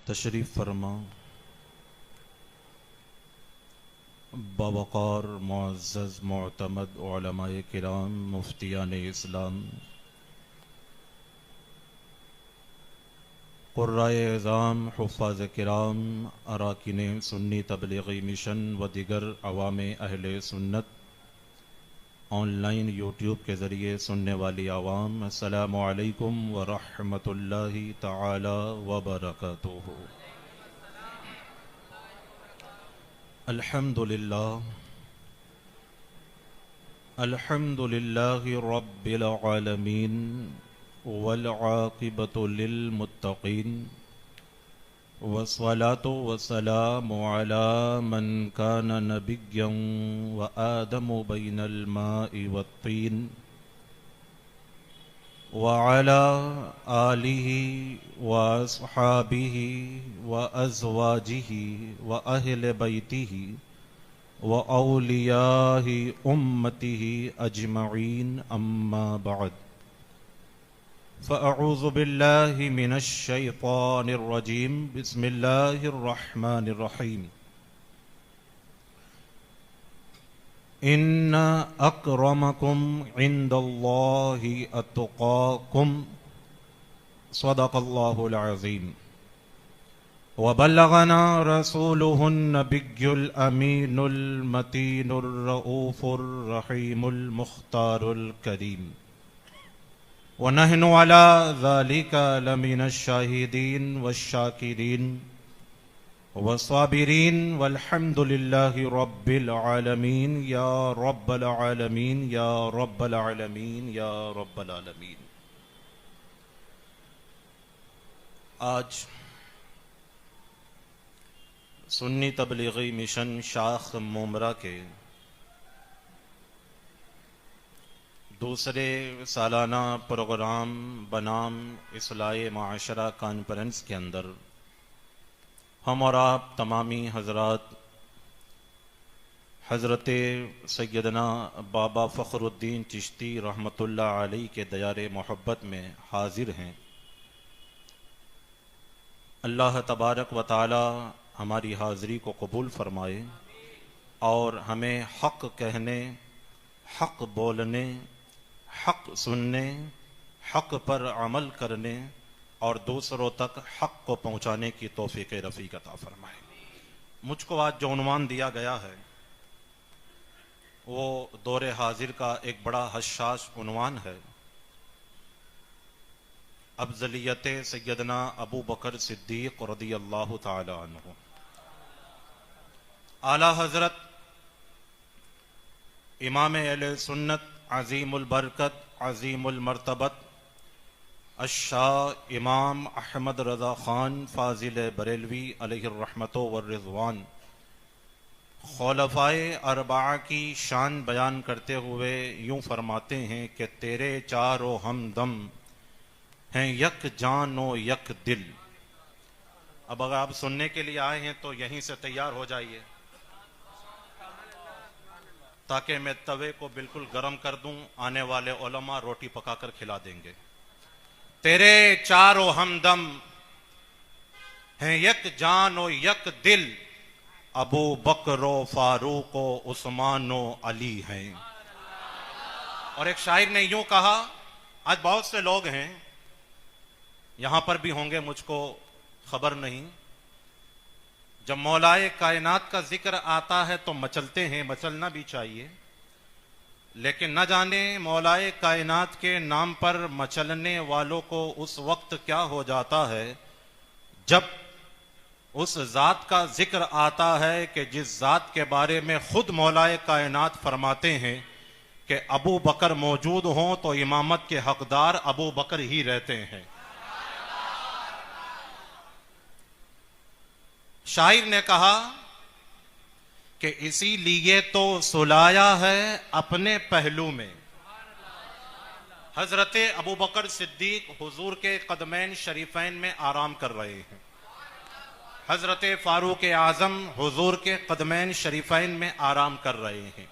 तशरीफ़ फरमा। बावक़ार मुअज़्ज़ज़ मुअतमद उलमाए किराम, मुफ्तियान इस्लाम, क़ुर्राए इज़ाम, हुफ़्फ़ाज़ किराम, अराकीन सुन्नी तबलीगी मिशन व दिगर अवामे अहले सुन्नत, ऑनलाइन यूट्यूब के ज़रिए सुनने वाली आवाम, अस्सलामु अलैकुम व रहमतुल्लाहि तआला व बरकातुहू। अल्हम्दुलिल्लाह अल्हम्दुलिल्लाहि रब्बिल आलमीन वल आक़िबतु लिल मुत्तक़ीन वस्सलातु वस्सलामु अला मन कान नबिय्यन व आदमु बैनल माइ वत्तीन व अला आलिहि व अस्हाबिहि व अज़वाजिहि व अहले बैतिहि व औलियाहि उम्मतिहि अजमईन, अम्मा बअद। फ़अऊज़ु बिल्लाहि मिनश शैतानिर रजीम, बिस्मिल्लाहिर रहमानिर रहीम। इन्न अक्रमकुम इंदल्लाहि अत्क़ाकुम, सदक़ल्लाहुल अज़ीम। व बल्लगना रसूलुहुन नबियुल अमीनुल मतीनुर रऊफ़ुर रहीमुल मुख्तारुल करीम। व नहनु अला ज़ालिका लमिनश शाहिदीन वश्शाकिरीन वस्साबिरीन वल्हम्दुलिल्लाहि रब्बिल आलमीन, या रब्बल आलमीन, या रब्बल आलमीन, या रब्बल आलमीन। आज सुन्नी तबलीगी मिशन शाख मुमरा के दूसरे सालाना प्रोग्राम बनाम इस्लाह माशरा कॉन्फ्रेंस के अंदर हम और आप तमामी हजरात हज़रत सैयदना बाबा फ़खरुद्दीन चिश्ती रहमतुल्लाह अलैह के दयारे मोहब्बत में हाजिर हैं। अल्लाह तबारक व तआला हमारी हाज़री को कबूल फरमाए और हमें हक़ कहने, हक़ बोलने, हक़ सुनने, हक़ पर अमल करने और दूसरों तक हक़ को पहुँचाने की तौफ़ीक़ रफ़ीक अता फ़रमाए। मुझको आज जो उन्वान दिया गया है वो दौरे हाजिर का एक बड़ा हसास उन्वान है। अफ़ज़लियत सैयदना अबू बकर सिद्दीक़ रज़ियल्लाहु ताला अन्हु। आला हज़रत इमाम अहले सुन्नत अज़ीमुल बरकत अज़ीमुल मर्तबत अश-शाह इमाम अहमद रज़ा ख़ान फ़ाज़िल बरेलवी अलैहिर रहमतो व रिज़वान खुलफ़ाए अरबआ की शान बयान करते हुए यूँ फरमाते हैं कि तेरे चारों हमदम हैं यक जान व यक दिल। अब अगर आप सुनने के लिए आए हैं तो यहीं से तैयार हो जाइए ताकि मैं तवे को बिल्कुल गर्म कर दूं, आने वाले उलमा रोटी पकाकर खिला देंगे। तेरे चारों हमदम हैं यक जान व यक दिल, अबू बकर व फारूक व उस्मान व अली हैं। और एक शायर ने यूं कहा, आज बहुत से लोग हैं, यहां पर भी होंगे, मुझको खबर नहीं, जब मौलाए कायनात का जिक्र आता है तो मचलते हैं, मचलना भी चाहिए, लेकिन न जाने मौलाए कायनात के नाम पर मचलने वालों को उस वक्त क्या हो जाता है जब उस जात का जिक्र आता है कि जिस जात के बारे में खुद मौलाए कायनात फरमाते हैं कि अबू बकर मौजूद हों तो इमामत के हकदार अबू बकर ही रहते हैं। शायर ने कहा कि इसीलिए तो सुलाया है अपने पहलू में। हजरत अबू बकर सिद्दीक हुजूर के कदमैन शरीफैन में आराम कर रहे हैं। हजरत फारूक आजम हुजूर के कदमैन शरीफैन में आराम कर रहे हैं।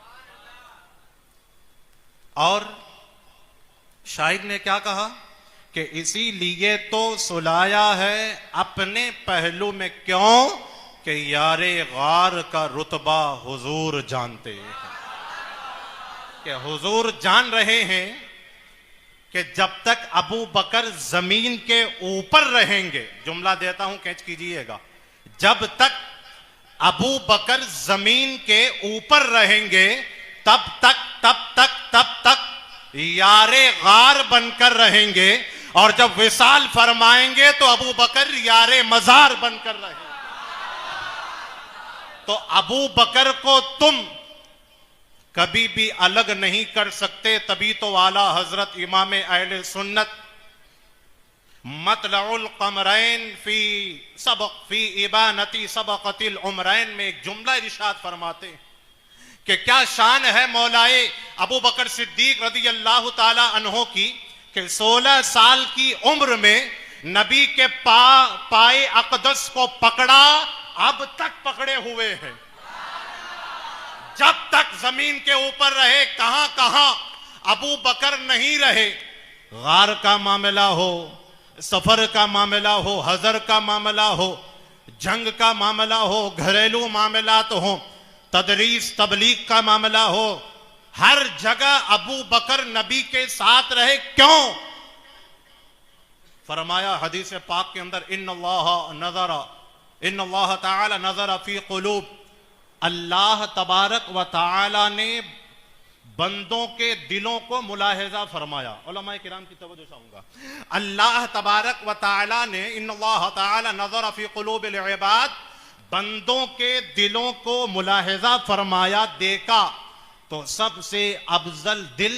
और शायर ने क्या कहा कि इसीलिए तो सुलाया है अपने पहलू में, क्यों कि यारे गार का रुतबा हुजूर जानते हैं, कि हुजूर जान रहे हैं कि जब तक अबू बकर जमीन के ऊपर रहेंगे, जुमला देता हूं कैच कीजिएगा, जब तक अबू बकर जमीन के ऊपर रहेंगे तब तक यारे गार बनकर रहेंगे, और जब विसाल फरमाएंगे तो अबू बकर यारे मजार बनकर रहेंगे। तो अबू बकर को तुम कभी भी अलग नहीं कर सकते, तभी तो आला हजरत इमाम अहले सुन्नत मतलउल कमरैन फी इबानती सबक़तिल उमरैन में एक जुमला इरशाद फरमाते कि क्या शान है मौलाए अबू बकर सिद्दीक रज़ी अल्लाह ताला अन्हो की, कि 16 साल की उम्र में नबी के पाए अक़दस को पकड़ा, अब तक पकड़े हुए हैं, जब तक जमीन के ऊपर रहे। कहां कहां अबू बकर नहीं रहे, गार का मामला हो, सफर का मामला हो, हजर का मामला हो, जंग का मामला हो, घरेलू मामलात हो, तदरीस तबलीग का मामला हो, हर जगह अबू बकर नबी के साथ रहे। क्यों? फरमाया हदीस पाक के अंदर, इन्नल्लाह ताला नज़रा फी क़ुलूब, अल्लाह तबारक व ताला ने बंदों के दिलों को मुलाहिजा फरमाया। उलमाए किराम की तवज्जो चाहूंगा, अल्लाह तबारक व ताला ने इन्नल्लाह ताला नज़रा फी क़ुलूबिल इबाद, बंदों के दिलों को मुलाहिजा फरमाया, देखा, तो सबसे अफजल दिल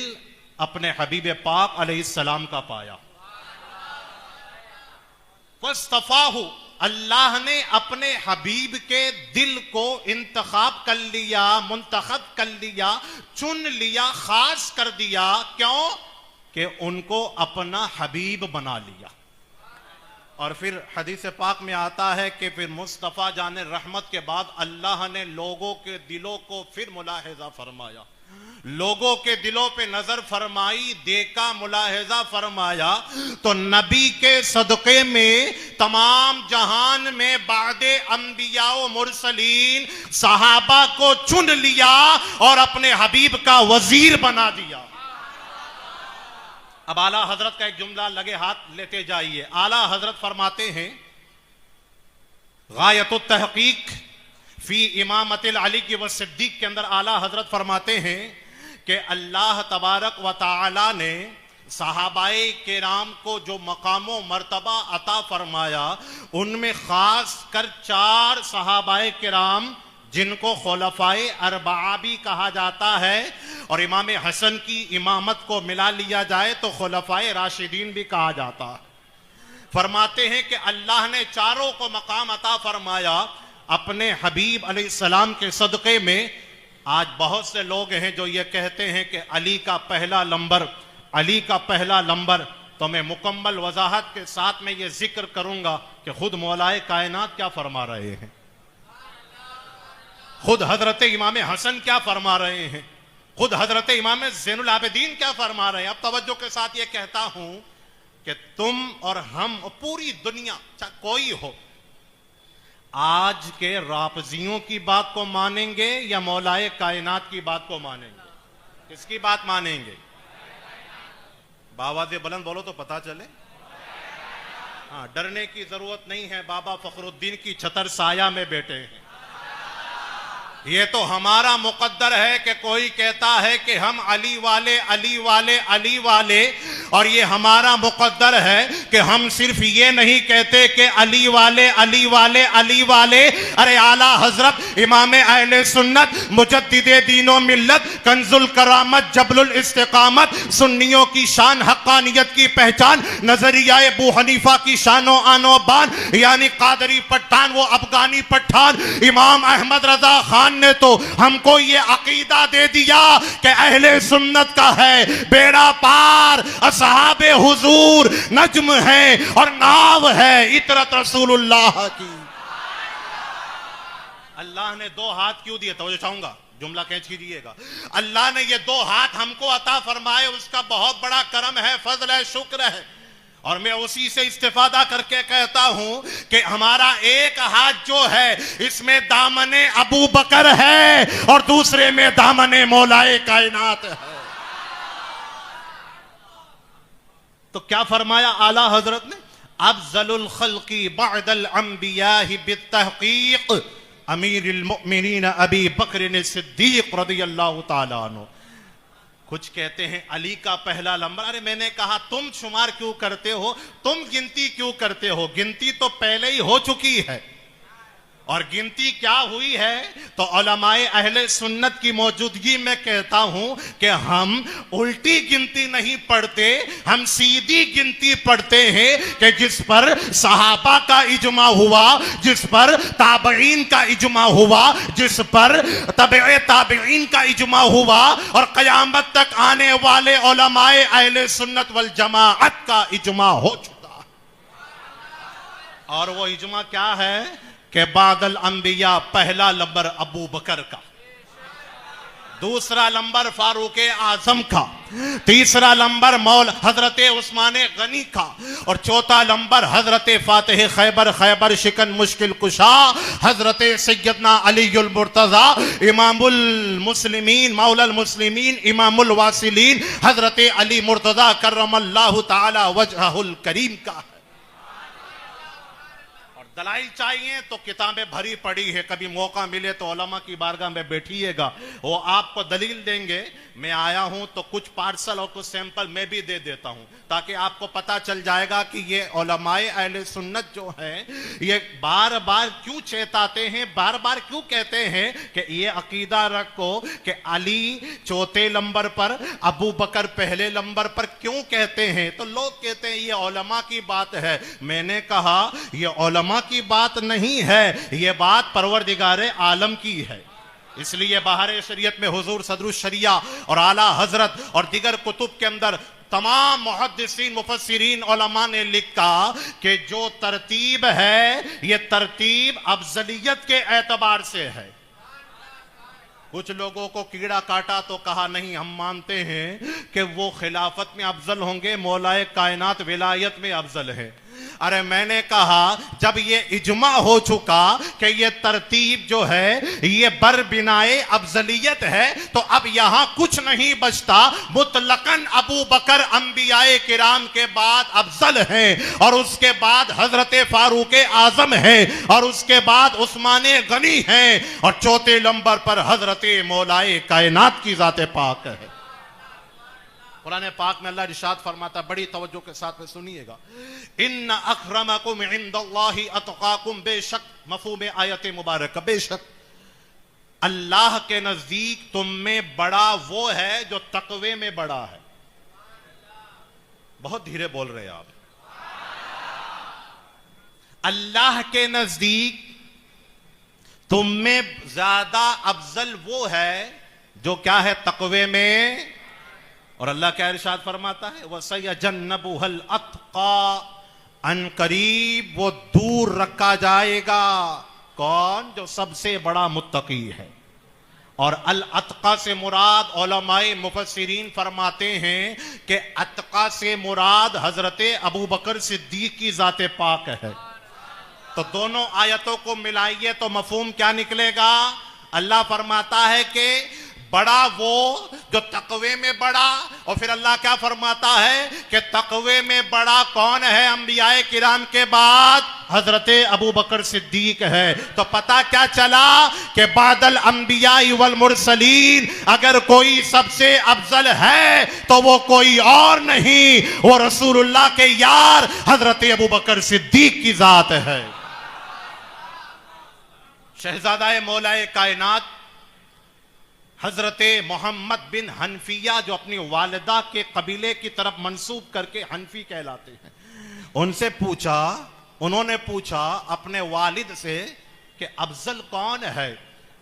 अपने हबीब पाक अलैहिस्सलाम का पाया। वस्तफाहु, अल्लाह ने अपने हबीब के दिल को इंतखाब कर लिया, मुंतखब कर लिया, चुन लिया, खास कर दिया। क्यों? कि उनको अपना हबीब बना लिया। और फिर हदीस पाक में आता है कि फिर मुस्तफ़ा जाने रहमत के बाद अल्लाह ने लोगों के दिलों को फिर मुलाहिजा फरमाया, लोगों के दिलों पे नजर फरमाई, देखा, मुलाहिजा फरमाया, तो नबी के सदक़े में तमाम जहान में बादे अंबिया व मुरसलीन सहाबा को चुन लिया और अपने हबीब का वजीर बना दिया। अब आला हजरत का एक जुमला लगे हाथ लेते जाइए। आला हजरत फरमाते हैं, गायतुत तहकीक फी इमामतिल अली की व सिद्दीक के अंदर आला हजरत फरमाते हैं कि अल्लाह तबारक व ताला ने सहाबाए किराम को जो मकामो मर्तबा अता फरमाया, उनमें खास कर 4 सहाबाए किराम जिनको खुलफाए अरबा भी कहा जाता है, और इमाम हसन की इमामत को मिला लिया जाए तो खुलफाए राशिदीन भी कहा जाता है। फरमाते हैं कि अल्लाह ने चारों को मकाम अता फरमाया अपने हबीब अलैहिस्सलाम के सदक़े में। आज बहुत से लोग हैं जो ये कहते हैं कि अली का पहला नंबर, अली का पहला नंबर। तो मैं मुकम्मल वजाहत के साथ में ये जिक्र करूंगा कि खुद मौलाए कायनात क्या फरमा रहे हैं, खुद हजरत इमाम हसन क्या फरमा रहे हैं, खुद हजरत इमाम ज़ैनुल आबिदीन क्या फरमा रहे हैं। अब तवज्जो के साथ ये कहता हूं कि तुम और हम, पूरी दुनिया, चाहे कोई हो, आज के रापजियों की बात को मानेंगे या मौलाए कायनात की बात को मानेंगे? किसकी बात मानेंगे? बाबा से बुलंद बोलो तो पता चले। हाँ, डरने की जरूरत नहीं है, बाबा फखरुद्दीन की छतर साया में बैठे हैं। ये तो हमारा मुकद्दर है कि कोई कहता है कि हम अली वाले, अली वाले, अली वाले, और ये हमारा मुकद्दर है कि हम सिर्फ ये नहीं कहते कि अली वाले, अली वाले, अली वाले। अरे आला हजरत इमाम अहले सुन्नत मुजद्दिदे दीनो मिल्लत, कंजुल करामत, जबलुल इस्तिकामत, सुन्नियों की शान, हक्कानियत की पहचान, नजरिया अबू हनीफा की शानो आनो बान, यानी कादरी पठान वो अफगानी पठान, इमाम अहमद रजा खान ने तो हमको ये अकीदा दे दिया कि अहले सुन्नत का है बेड़ा पार, असहाबे हुजूर नज्म है और नाव है इतरत रसूलुल्लाह की। अल्लाह ने 2 हाथ क्यों दिए? तो चाहूंगा जुमला कैच कीजिएगा। अल्लाह ने ये 2 हाथ हमको अता फरमाए, उसका बहुत बड़ा करम है, फजल है, शुक्र है। और मैं उसी से इस्तेफादा करके कहता हूं कि हमारा एक हाथ जो है इसमें दामने अबू बकर है और दूसरे में दामने मौलाए कायनात है। तो क्या फरमाया आला हजरत ने, अफजलुल खल्की बअदल अंबियाहि बित्तहकीक अमीरुल मुमिनीन अबी बकर सिद्दीक रदियल्लाहु ताला अन्हु। कुछ कहते हैं अली का पहला नंबर। अरे मैंने कहा तुम शुमार क्यों करते हो, तुम गिनती क्यों करते हो, गिनती तो पहले ही हो चुकी है। और गिनती क्या हुई है, तो उलमाए अहले सुन्नत की मौजूदगी में कहता हूं कि हम उल्टी गिनती नहीं पढ़ते, हम सीधी गिनती पढ़ते हैं कि जिस पर सहाबा का इजमा हुआ, जिस पर ताबईन का इजमा हुआ, जिस पर तबे ताबईन का इजमा हुआ और क़यामत तक आने वाले उलमाए अहले सुन्नत वल जमाअत का इजमा हो चुका। और वो इजमा क्या है कि बादल अंबिया पहला नंबर अबू बकर का, दूसरा नंबर फारूक आजम का, तीसरा नंबर मौल हजरत उस्मान गनी का और चौथा नंबर हजरत फातिह खैबर खैबर शिकन मुश्किल कुशा हजरत सैयदना अलीउल मुर्तजा इमामुल मुस्लिमीन मौलल मुस्लिमीन इमामुल वासिलीन हजरत अली मुर्तजा करमल्लाहु ताला वजहुल करीम का है। दलाइल चाहिए तो किताबें भरी पड़ी है, कभी मौका मिले तो उलमा की बारगाह में बैठिएगा, वो आपको दलील देंगे। मैं आया हूं तो कुछ पार्सल और कुछ सैंपल मैं भी दे देता हूं ताकि आपको पता चल जाएगा कि ये उलमाए अहले सुन्नत जो है ये बार बार क्यों चेताते हैं, बार बार क्यों कहते हैं कि ये अकीदा रखो कि अली चौथे नंबर पर, अबू बकर पहले नंबर पर क्यों कहते हैं। तो लोग कहते हैं ये उलमा की बात है। मैंने कहा ये उलमा की बात नहीं है, ये बात परवरदिगारे आलम की है। इसलिए बाहर शरीयत में हुजूर सदरुश शरिया और आला हजरत और दिगर कुतुब के अंदर तमाम मुहद्दिसीन मुफस्सिरीन उलमा ने लिखा कि जो तरतीब है ये तरतीब अफजलियत के एतबार से है। कुछ लोगों को कीड़ा काटा तो कहा नहीं, हम मानते हैं कि वो खिलाफत में अफजल होंगे, मौलाए कायनात विलायत में अफजल है। अरे मैंने कहा जब ये इजमा हो चुका कि ये तरतीब जो है ये बर बिनाए अफजलियत है तो अब यहां कुछ नहीं बचता, मुतलकन अबू बकर अंबियाए किराम के बाद अफजल है और उसके बाद हजरत फारूक आजम है और उसके बाद उस्मान गनी है और चौथे नंबर पर हजरत मौलाए कायनात की जाते पाक है। कुरान पाक में अल्लाह इरशाद फरमाता, बड़ी तवज्जो के साथ में सुनिएगा, इन्ना अक्रमकुम इंदल्लाहि अतकाकुम, बेशक मफहूम आयत मुबारक, बेशक अल्लाह के नजदीक तुम में बड़ा वो है जो तकवे में बड़ा है। बहुत धीरे बोल रहे हैं आप। अल्लाह के नजदीक तुम में ज्यादा अफजल वो है जो क्या है, तकवे में। और अल्लाह क्या इरशाद फरमाता है, वसयजन्नबुहल अत्का, अनकरीब वो दूर रखा जाएगा। कौन? जो सबसे बड़ा मुत्तकी है। और अल अत्का से मुराद उलमाए मुफस्सिरीन फरमाते हैं कि अत्का से मुराद हजरत अबू बकर सिद्दीक की जाते पाक है। तो दोनों आयतों को मिलाइए तो मफहूम क्या निकलेगा? अल्लाह फरमाता है कि बड़ा वो जो तकवे में बड़ा, और फिर अल्लाह क्या फरमाता है कि तकवे में बड़ा कौन है? अंबियाए किराम के बाद हजरत अबू बकर सिद्दीक है। तो पता क्या चला कि बादल अंबिया वल मुरसलीन अगर कोई सबसे अफजल है तो वो कोई और नहीं, वो रसूलुल्लाह के यार हजरत अबू बकर सिद्दीक की जात है। शहजादा मौलाए कायनात हजरत मोहम्मद बिन हनफिया जो अपनी वालिदा के कबीले की तरफ मंसूब करके हनफी कहलाते हैं, उनसे पूछा, उन्होंने पूछा अपने वालिद से कि अफजल कौन है?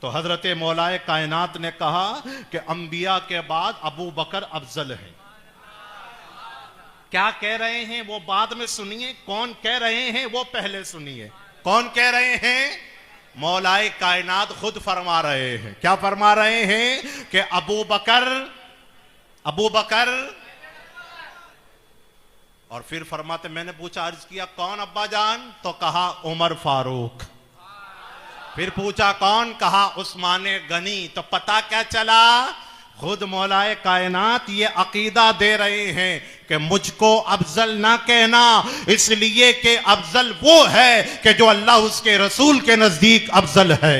तो हजरत मौलाए कायनात ने कहा कि अंबिया के बाद अबू बकर अफजल है। क्या कह रहे हैं वो बाद में सुनिए, कौन कह रहे हैं वो पहले सुनिए। कौन कह रहे हैं? मौलाए कायनात खुद फरमा रहे हैं। क्या फरमा रहे हैं कि अबू बकर और फिर फरमाते, मैंने पूछा, अर्ज किया कौन अब्बा जान? तो कहा उमर फारूक। फिर पूछा कौन? कहा उस्मान गनी। तो पता क्या चला? खुद मौलाए कायनात ये अकीदा दे रहे हैं कि मुझको अफजल ना कहना, इसलिए कि अफजल वो है कि जो अल्लाह उसके रसूल के नजदीक अफजल है।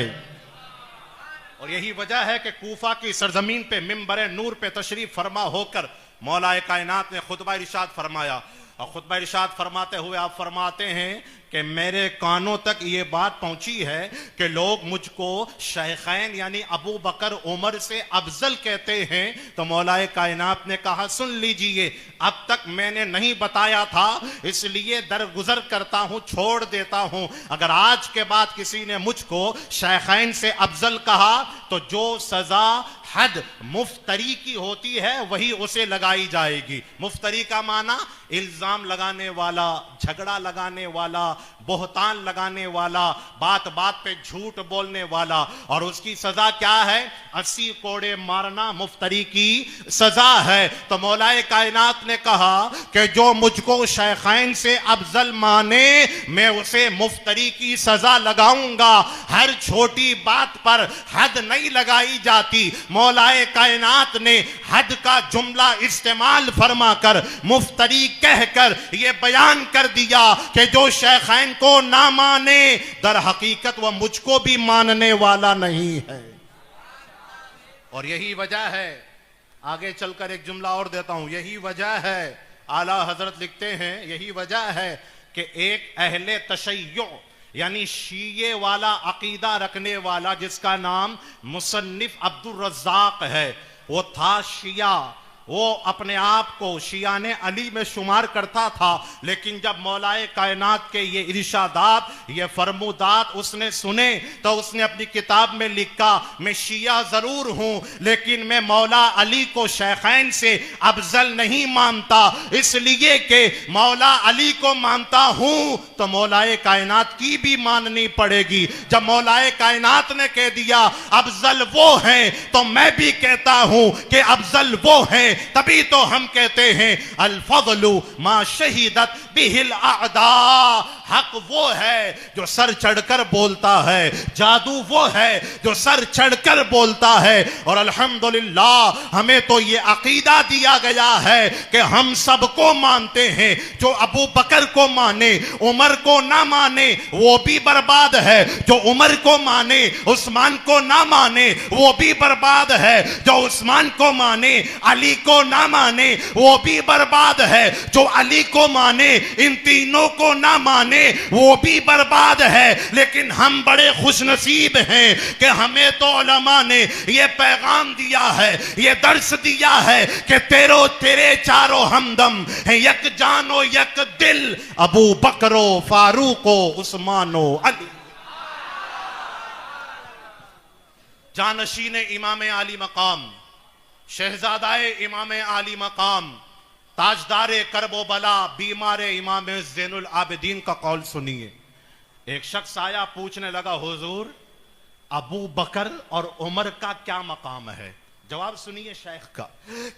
और यही वजह है कि कूफा की सरजमीन पे मिंबर नूर पे तशरीफ फरमा होकर मौलाए कायनात ने खुतबा इरशाद फरमाया। और खुतबा इरशाद फरमाते हुए आप फरमाते हैं कि मेरे कानों तक ये बात पहुंची है कि लोग मुझको शेखैन यानी अबू बकर उमर से अफजल कहते हैं। तो मौलाए कायनात ने कहा, सुन लीजिए, अब तक मैंने नहीं बताया था, इसलिए दरगुजर करता हूं, छोड़ देता हूं। अगर आज के बाद किसी ने मुझको शेखैन से अफजल कहा तो जो सजा हद मुफ्तरी की होती है वही उसे लगाई जाएगी। मुफ्तरी का माना इल्जाम लगाने वाला, झगड़ा लगाने वाला, बोहतान लगाने वाला, बात बात पे झूठ बोलने वाला। और उसकी सजा क्या है? 80 कोड़े मारना मुफ्तरी की सजा है। तो मौलाए कायनात ने कहा कि जो मुझको शेखैन से अफजल माने मैं उसे मुफ्तरी की सजा लगाऊंगा। हर छोटी बात पर हद नहीं लगाई जाती। मौलाए कायनात ने हद का जुमला इस्तेमाल फरमाकर मुफ्तरी कहकर यह बयान कर दिया कि जो शेखैन को ना माने दर हकीकत वह मुझको भी मानने वाला नहीं है। और यही वजह है, आगे चलकर एक जुमला और देता हूं, यही वजह है, आला हजरत लिखते हैं, यही वजह है कि एक अहले तशय्यो यानी शीये वाला अकीदा रखने वाला जिसका नाम मुसन्निफ अब्दुल रज़्ज़ाक है, वो था शिया। वो अपने आप को शियाने अली में शुमार करता था, लेकिन जब मौलाए कायनात के ये इरशादात, ये फरमुदात उसने सुने तो उसने अपनी किताब में लिखा, मैं शिया जरूर हूं लेकिन मैं मौला अली को शेखैन से अफजल नहीं मानता, इसलिए कि मौला अली को मानता हूं तो मौलाए कायनात की भी माननी पड़ेगी। जब मौलाए कायनात ने कह दिया अफजल वो हैं तो मैं भी कहता हूं कि अफजल वो हैं, तभी तो हम कहते हैं अल फज़लु मा शहीदत बिहिल आदा। हक वो है जो सर चढ़कर बोलता है, जादू वो है जो सर चढ़कर बोलता है। और अल्हम्दुलिल्लाह हमें तो ये अकीदा दिया गया है कि हम सबको मानते हैं। जो अबू बकर को माने उमर को ना माने वो भी बर्बाद है, जो उमर को माने उस्मान को ना माने वो भी बर्बाद है, जो उस्मान को माने अली को ना माने वो भी बर्बाद है, जो अली को माने इन तीनों को ना माने वो भी बर्बाद है। लेकिन हम बड़े खुशनसीब हैं कि हमें तो उलमा ने ये पैगाम दिया है, ये दर्स दिया है कि तेरे चारों हमदम हैं, यक जानो यक दिल, अबू बकरो फारूको उस्मानो अली। जानशीन इमाम आली मकाम, शहजादाए इमाम आली मकाम, ताजदारे करबो बला, बीमारे इमाम ज़ैनुल आबिदीन का कौल सुनिए। एक शख्स आया, पूछने लगा, हुजूर अबू बकर और उमर का क्या मकाम है? जवाब सुनिए शेख का,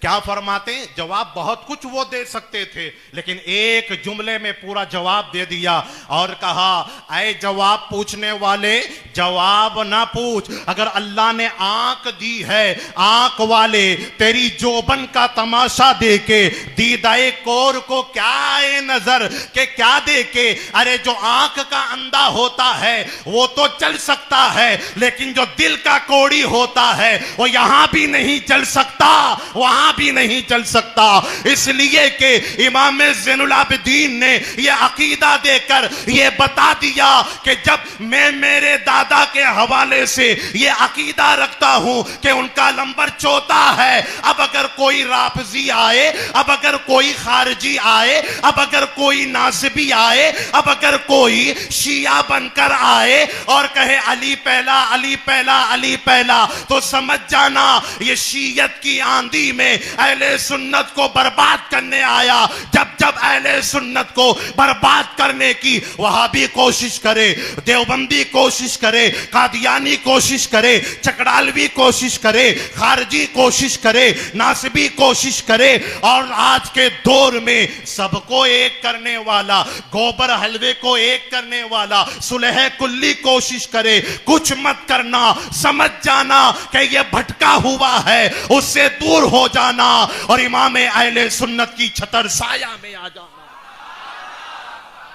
क्या फरमाते? जवाब बहुत कुछ वो दे सकते थे लेकिन एक जुमले में पूरा जवाब दे दिया और कहा, ऐ जवाब पूछने वाले जवाब ना पूछ। अगर अल्लाह ने आंख दी है, आंख वाले तेरी जोबन का तमाशा देके दीदाए कोर को क्या है नजर के क्या देके? अरे जो आंख का अंधा होता है वो तो चल सकता है, लेकिन जो दिल का कोड़ी होता है वो यहां भी नहीं चल सकता, वहां भी नहीं चल सकता। इसलिए कि इमाम ज़ैनुल आबिदीन ने यह अकीदा देकर यह बता दिया कि जब मैं मेरे दादा के हवाले से यह अकीदा रखता हूं कि उनका नंबर चौथा है, अब अगर कोई राफजी आए, अब अगर कोई खारजी आए, अब अगर कोई नासिबी आए, अब अगर कोई शिया बनकर आए और कहे अली पहला अली पहला अली पहला, तो समझ जाना ये शीयत की आंधी में अहले सुन्नत को बर्बाद करने आया। जब जब अहले सुन्नत को बर्बाद करने की वहाबी कोशिश करे, देवबंदी कोशिश करे, करे, कादियानी कोशिश करे, चकड़ालवी कोशिश करे, खारजी कोशिश करे, नासिबी कोशिश करे, और आज के दौर में सबको एक करने वाला, गोबर हलवे को एक करने वाला सुलह कुल्ली कोशिश करे। कुछ मत करना, समझ जाना कि यह भटका हुआ है, उससे दूर हो जाना और इमाम अहले सुन्नत की छतर साया में आ जाना,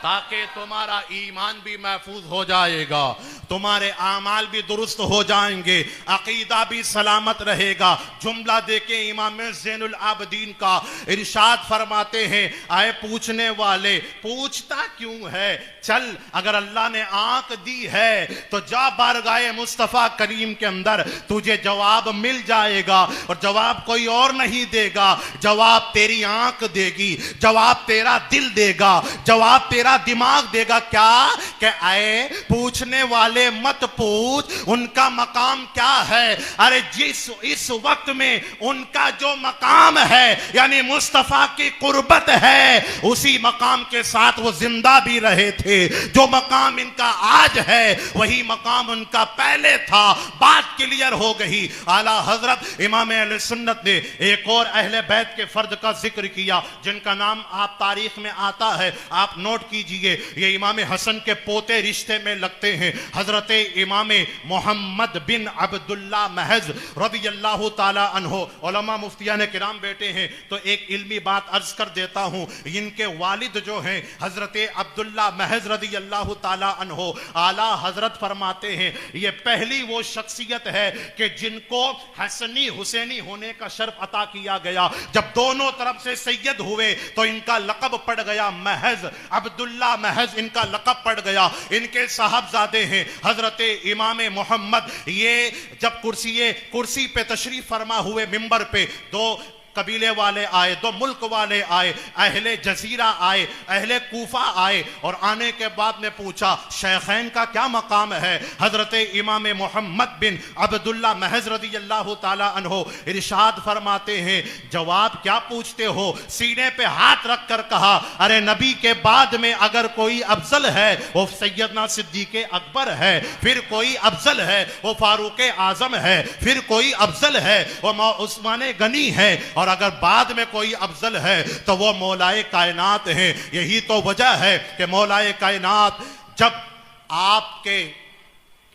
ताकि तुम्हारा ईमान भी महफूज हो जाएगा, तुम्हारे आमाल भी दुरुस्त हो जाएंगे, अकीदा भी सलामत रहेगा। जुमला देके इमाम ज़ैनुल आबदीन का इरशाद फरमाते हैं, आए पूछने वाले, पूछता क्यों है? चल, अगर अल्लाह ने आंख दी है तो जा बारगाहे मुस्तफ़ा करीम के अंदर, तुझे जवाब मिल जाएगा। और जवाब कोई और नहीं देगा, जवाब तेरी आंख देगी, जवाब तेरा दिल देगा, जवाब तेरा दिमाग देगा। क्या कि आए पूछने वाले मत पूछ उनका मकाम क्या है। अरे जिस इस वक्त में उनका जो मकाम है यानी मुस्तफा की कुर्बत है, उसी मकाम के साथ वो जिंदा भी रहे थे। जो मकाम इनका आज है वही मकाम उनका पहले था। बात क्लियर हो गई। आला हजरत इमाम अहले सुन्नत ने एक और अहले बैत के फर्द का जिक्र किया जिनका नाम आप तारीख में आता है, आप नोट कीजिए। ये इमाम हसन के पोते रिश्ते में लगते हैं। हजरत इमाम मोहम्मद बिन अब्दुल्ला महज रज़ी अल्लाह ताला अन्हो, उलमा मुफ्तियान किराम बैठे हैं तो एक इल्मी बात अर्ज कर देता हूं। इनके वालिद जो हैं हजरत अब्दुल्ला महज रज़ी अल्लाह ताला अन्हो, आला हजरत फरमाते हैं ये पहली वो शख्सियत है कि जिनको हसनी हुसैनी होने का शर्फ अता किया गया। जब दोनों तरफ से सैयद हुए तो इनका लक़ब पड़ गया महज, अब्दुल्ला महज इनका लक़ब पड़ गया। इनके साहबजादे हैं हजरत इमाम मोहम्मद। ये जब कुर्सी पे तशरीफ फरमा हुए मिंबर पे, दो कबीले वाले आए, दो मुल्क वाले आए, अहले जजीरा आए, अहले कूफा आए और आने के बाद में पूछा शेखैन का क्या मकाम है। हजरत इमाम मोहम्मद बिन अब्दुल्ला महज रज़ी अल्लाह ताला अन्हो इरशाद फरमाते हैं, जवाब क्या पूछते हो? सीने पे हाथ रख कर कहा, अरे नबी के बाद में अगर कोई अफजल है वो सैयदना सिद्दीक़ अकबर है, फिर कोई अफजल है वो फारूक आजम है, फिर कोई अफजल है वो उस्मान गनी है, और अगर बाद में कोई अफजल है तो वो मौलाए कायनात है। यही तो वजह है कि मौलाए कायनात जब आपके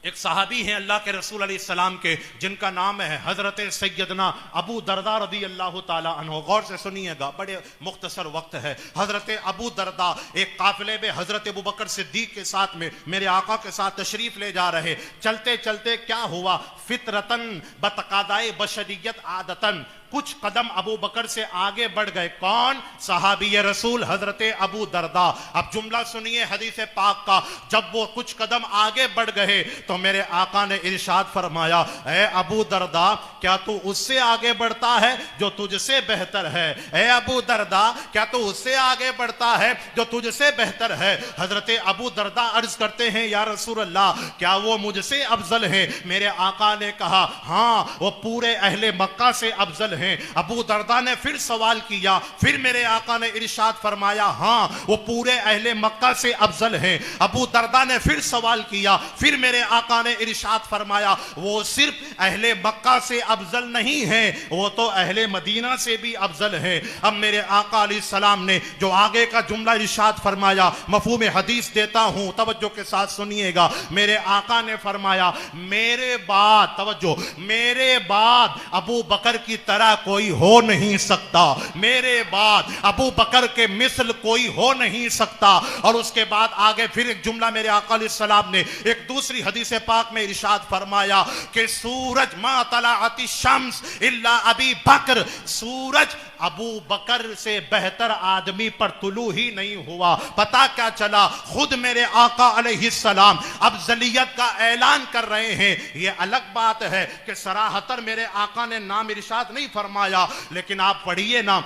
एक सहाबी हैं अल्लाह के रसूल अलैहि सलाम के जिनका नाम है हजरत सैयदना अबू दरदा रज़ी अल्लाह ताला अन्हो, गौर से सुनिएगा, बड़े मुख्तसर वक्त है। हजरत अबू दरदा एक काफिले में हजरत अबू बकर सिद्दीक के साथ में मेरे आका के साथ तशरीफ ले जा रहे। चलते चलते क्या हुआ, फितरतन बतकादाए बशरियत आदतन कुछ कदम अबू बकर से आगे बढ़ गए। कौन? सहाबी रसूल हजरत अबू दरदा। अब जुमला सुनिए हदीस पाक का, जब वो कुछ कदम आगे बढ़ गए तो मेरे आका ने इरशाद फरमाया, ए अबू दरदा क्या तू उससे आगे बढ़ता है जो तुझसे बेहतर है? ए अबू दरदा क्या तू उससे आगे बढ़ता है जो तुझसे बेहतर है? हजरत अबू दरदा अर्ज करते हैं, या रसूल अल्लाह क्या वो मुझसे अफजल है? मेरे आका ने कहा, हाँ वो पूरे अहले मक्का से अफजल हैं। अबू दरदा ने फिर सवाल किया, फिर मेरे आका ने इरशाद फरमाया, हाँ वो पूरे अहले मक्का से अफजल हैं। अबू दरदा ने फिर सवाल किया, फिर मेरे आका ने इरशाद फरमाया, वो सिर्फ अहले मक्का से अफजल नहीं है, वो तो अहले मदीना से भी अफजल है। अब मेरे आका अलैहिस्सलाम ने जो आगे का जुमला इरशाद फरमाया, मफहूम हदीस देता हूं, तवज्जो के साथ सुनिएगा। मेरे आका ने फरमाया, मेरे बाद, तवज्जो, मेरे बाद अबू बकर की तरह कोई हो नहीं सकता, मेरे बाद अबू बकर के मिसल कोई हो नहीं सकता। और उसके बाद आगे फिर एक जुमला मेरे आका अलैहिस्सलाम ने एक दूसरी हदीस पाक में इरशाद फरमाया कि सूरज मा तलाअति शम्स इल्ला अबी बकर, सूरज अबू बकर से बेहतर आदमी पर तुलू ही नहीं हुआ। पता क्या चला, खुद मेरे आका अलैहिस्सलाम अफजलियत का ऐलान कर रहे हैं। यह अलग बात है कि सराहतर मेरे आका ने नाम इरशाद नहीं फरमाया, लेकिन आप पढ़िए ना,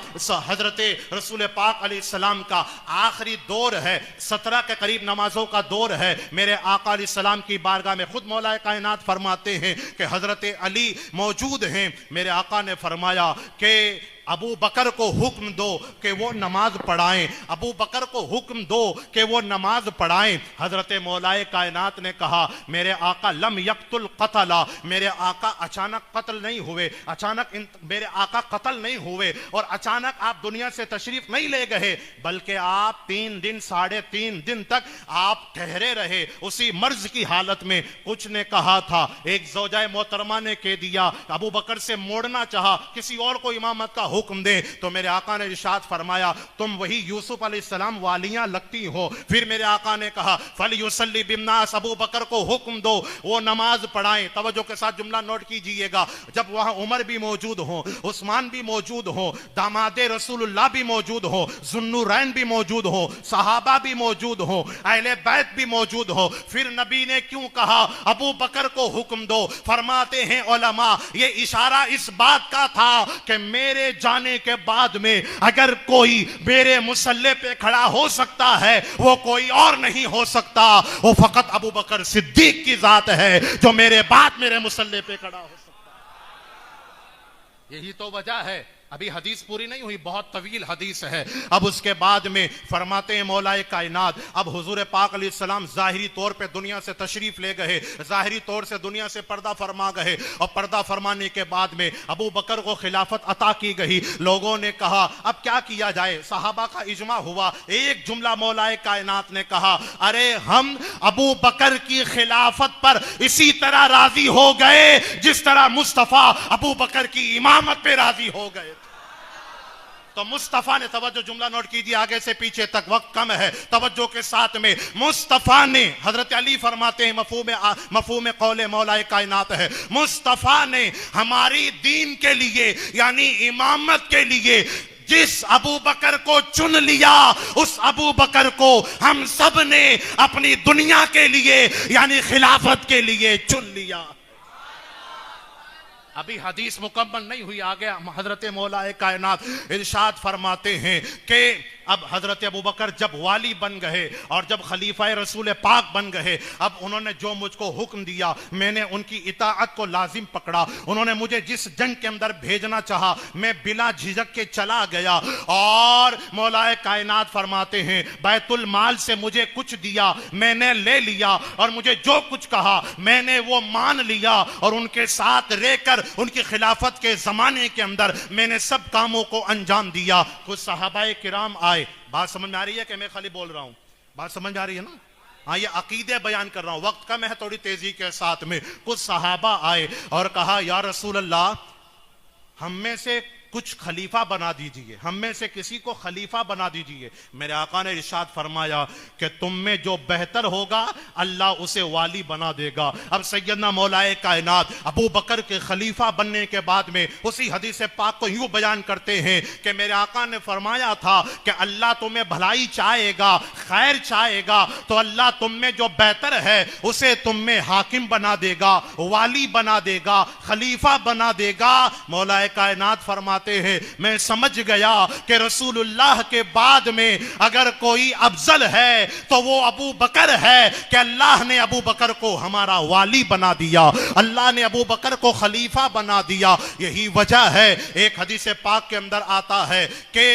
हजरत रसूल पाक अलैहिस्सलाम का आखिरी दौर है, 17 के करीब नमाजों का दौर है। मेरे आका अलैहिस्सलाम की बारगाह में खुद मौला कायनात फरमाते हैं कि हजरत अली मौजूद हैं। मेरे आका ने फरमाया कि अबू बकर को हुक्म दो कि वो नमाज पढ़ाएं, अबू बकर को हुक्म दो कि वो नमाज पढ़ाएं। हजरत मौलाए कायनात ने कहा मेरे आका लम यक्तुल कतला, मेरे आका अचानक कत्ल नहीं हुए, मेरे आका कत्ल नहीं हुए और अचानक आप दुनिया से तशरीफ नहीं ले गए, बल्कि आप 3 दिन 3.5 दिन तक आप ठहरे रहे उसी मर्ज की हालत में। कुछ ने कहा था, एक ज़ौजाए मोहतरमा ने कह दिया, अबू बकर से मोड़ना चाहा, किसी और को इमामत का हुक्म दे, तो मेरे आका ने इरशाद फरमाया तुम वही यूसुफ अलैहिस्सलाम वालियां लगती हो। फिर मेरे आका ने कहा फल युसल्ली बिन्नास, अबू बकर को हुक्म दो वो नमाज पढ़ाएं। तवज्जो के साथ जुमला नोट कीजिएगा, जब वहां उमर भी मौजूद हो, उस्मान भी मौजूद हो, दामादे रसूलुल्लाह भी मौजूद हो, जुन्नुरैन भी मौजूद हो, सहाबा भी मौजूद हो, अहले बैत भी मौजूद हो, फिर नबी ने क्यों कहा अबू बकर को हुक्म दो? फरमाते हैं उलमा ये इशारा इस बात का था कि मेरे जाने के बाद में अगर कोई मेरे मुसल्ले पे खड़ा हो सकता है वो कोई और नहीं हो सकता, वो फकत अबू बकर सिद्दीक की जात है जो मेरे बाद मेरे मुसल्ले पे खड़ा हो सकता है। यही तो वजह है। अभी हदीस पूरी नहीं हुई, बहुत तवील हदीस है। अब उसके बाद में फरमाते हैं मौलाए कायनात, अब हुजूर पाक अलैहिस्सलाम जाहिरी तौर पे दुनिया से तशरीफ ले गए, जाहिरी तौर से दुनिया से पर्दा फरमा गए और पर्दा फरमाने के बाद में अबू बकर को खिलाफत अता की गई। लोगों ने कहा अब क्या किया जाए, सहाबा का इजमा हुआ। एक जुमला मौलाए कायनात ने कहा अरे हम अबू बकर की खिलाफत पर इसी तरह राजी हो गए जिस तरह मुस्तफा अबू बकर की इमामत पे राजी हो गए। तो मुस्तफा ने, तवज्जो जुमला नोट कीजिए आगे से पीछे तक, वक्त कम है, तवज्जो के साथ में, मुस्तफा ने, हजरत अली फरमाते हैं मफहूम कौले मौलाए कायनात है, मुस्तफा ने हमारी दीन के लिए यानी इमामत के लिए जिस अबू बकर को चुन लिया उस अबू बकर को हम सब ने अपनी दुनिया के लिए यानी खिलाफत के लिए चुन लिया। अभी हदीस मुकम्मल नहीं हुई, आगे हजरत मौलाए कायनात इरशाद फरमाते हैं कि अब हजरत अबू बकर जब वाली बन गए और जब खलीफा रसूल पाक बन गए, अब उन्होंने जो मुझको हुक्म दिया मैंने उनकी इताअत को लाजिम पकड़ा। उन्होंने मुझे जिस जंग के अंदर भेजना चाहा मैं बिला झिझक के चला गया। और मौलाए कायनात फरमाते हैं बैतुल माल से मुझे कुछ दिया मैंने ले लिया और मुझे जो कुछ कहा मैंने वो मान लिया और उनके साथ रहकर उनकी खिलाफत के जमाने के अंदर मैंने सब कामों को अंजाम दिया। कुछ सहाबाए किराम आए, बात समझ में आ रही है कि मैं खाली बोल रहा हूं? बात समझ में आ रही है ना? हाँ, ये अकीदे बयान कर रहा हूं, वक्त कम है, थोड़ी तेजी के साथ में। कुछ सहाबा आए और कहा या रसूल अल्लाह हम में से कुछ खलीफा बना दीजिए, हम में से किसी को खलीफा बना दीजिए। मेरे आका ने इरशाद फरमाया कि तुम में जो बेहतर होगा अल्लाह उसे वाली बना देगा। अब सैयदना मौलाए कायनात अबू बकर के खलीफा बनने के बाद में उसी हदीस पाक को यूं बयान करते हैं कि मेरे आका ने फरमाया था कि अल्लाह तुम्हें भलाई चाहेगा, खैर चाहेगा तो अल्लाह तुम में जो बेहतर है उसे तुम में हाकिम बना देगा, वाली बना देगा, खलीफा बना देगा। मौलाए कायनात फरमाते हैं मैं समझ गया कि रसूलुल्लाह के बाद में अगर कोई अफजल है तो वो अबू बकर है कि अल्लाह ने अबू बकर को हमारा वाली बना दिया, अल्लाह ने अबू बकर को खलीफा बना दिया। यही वजह है एक हदीस पाक के अंदर आता है कि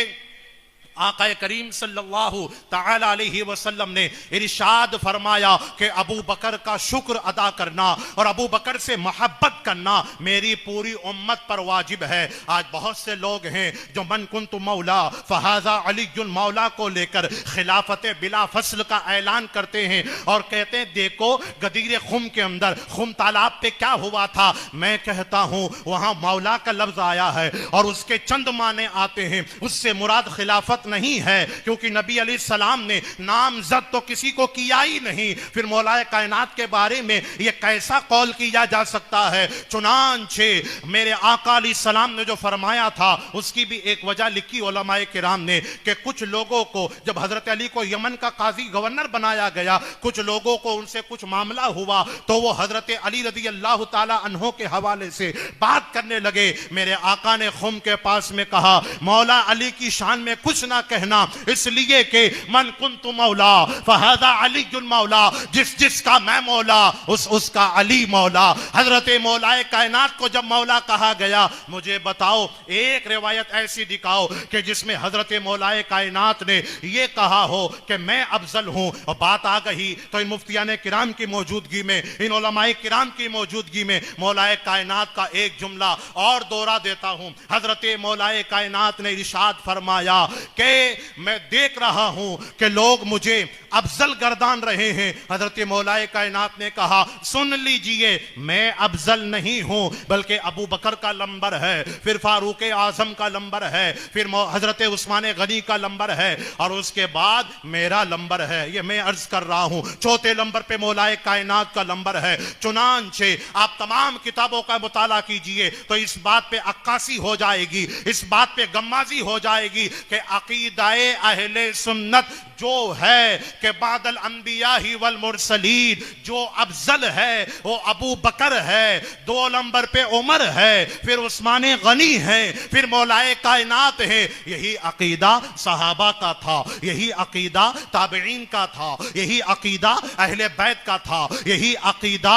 आका करीम सल्लल्लाहु तआला अलैहि वसल्लम ने इरशाद फरमाया कि अबू बकर का शुक्र अदा करना और अबू बकर से मोहब्बत करना मेरी पूरी उम्मत पर वाजिब है। आज बहुत से लोग हैं जो मन कुन्तु मौला फहाजा अलीयुल मौला को लेकर खिलाफत बिला फसल का ऐलान करते हैं और कहते हैं देखो गदीर खुम के अंदर खुम तालाब पे क्या हुआ था। मैं कहता हूँ वहाँ मौला का लफ्ज आया है और उसके चंद माने आते हैं, उससे मुराद खिलाफत नहीं है क्योंकि नबी अलैहि सलाम ने नामजद तो किसी को किया ही नहीं। फिर मौलाए कायनात के बारे में यह कैसा कौल किया जा सकता है? चुनांचे मेरे आका अलैहि सलाम ने जो फरमाया था उसकी भी एक वजह लिखी उलमाए किराम ने कि कुछ लोगों को जब हजरत अली को यमन का काजी गवर्नर बनाया गया, कुछ लोगों को उनसे कुछ मामला हुआ तो वो हजरत अली रज़ी अल्लाह ताला अन्हो के हवाले से बात करने लगे। मेरे आका ने खुम के पास में कहा मौला अली की शान में कुछ ना ना कहना, इसलिए कि मन कुन्तु मौला फहादा अलीयुल मौला, जिसका मैं मौला उसका अली मौला। हजरत मौलाए कायनात को जब मौला कहा गया, मुझे बताओ एक रिवायत ऐसी दिखाओ कि जिसमें हजरत मौलाए कायनात ने यह कहा हो कि मैं अफजल हूं। और बात आ गई तो इन मुफ्तियान किराम की मौजूदगी में, इन उलमाए किराम की मौजूदगी में मौलाए कायनात का एक जुमला और दोहरा देता हूं। हजरत मौलाए कायनात ने इरशाद फरमाया कि मैं देख रहा हूं कि लोग मुझे अफजल गर्दान रहे हैं। हजरत मौलाए कायनात ने कहा, सुन लीजिए, मैं अफजल नहीं हूं, बल्कि अबू बकर का नंबर है, फिर फारूक आजम का नंबर है, फिर हजरत उस्मान गनी का नंबर है, और उसके बाद मेरा नंबर है। ये मैं अर्ज कर रहा हूं, चौथे नंबर पे मौलाए कायनात का नंबर है। चुनांचे आप तमाम किताबों का मुताला कीजिए तो इस बात पे अक्कासी हो जाएगी, इस बात पे गम्माजी हो जाएगी कि अकीदाए अहले सुन्नत जो है कि बादल अंबिया ही वल मुरसलीन, जो अफजल है वो अबू बकर है, दो नंबर पे उमर है, फिर उस्मान गनी है, फिर मौलाए कायनात है। यही अकीदा सहाबा का था, यही अकीदा ताबईन का था, यही अकीदा अहले बैत का था, यही अकीदा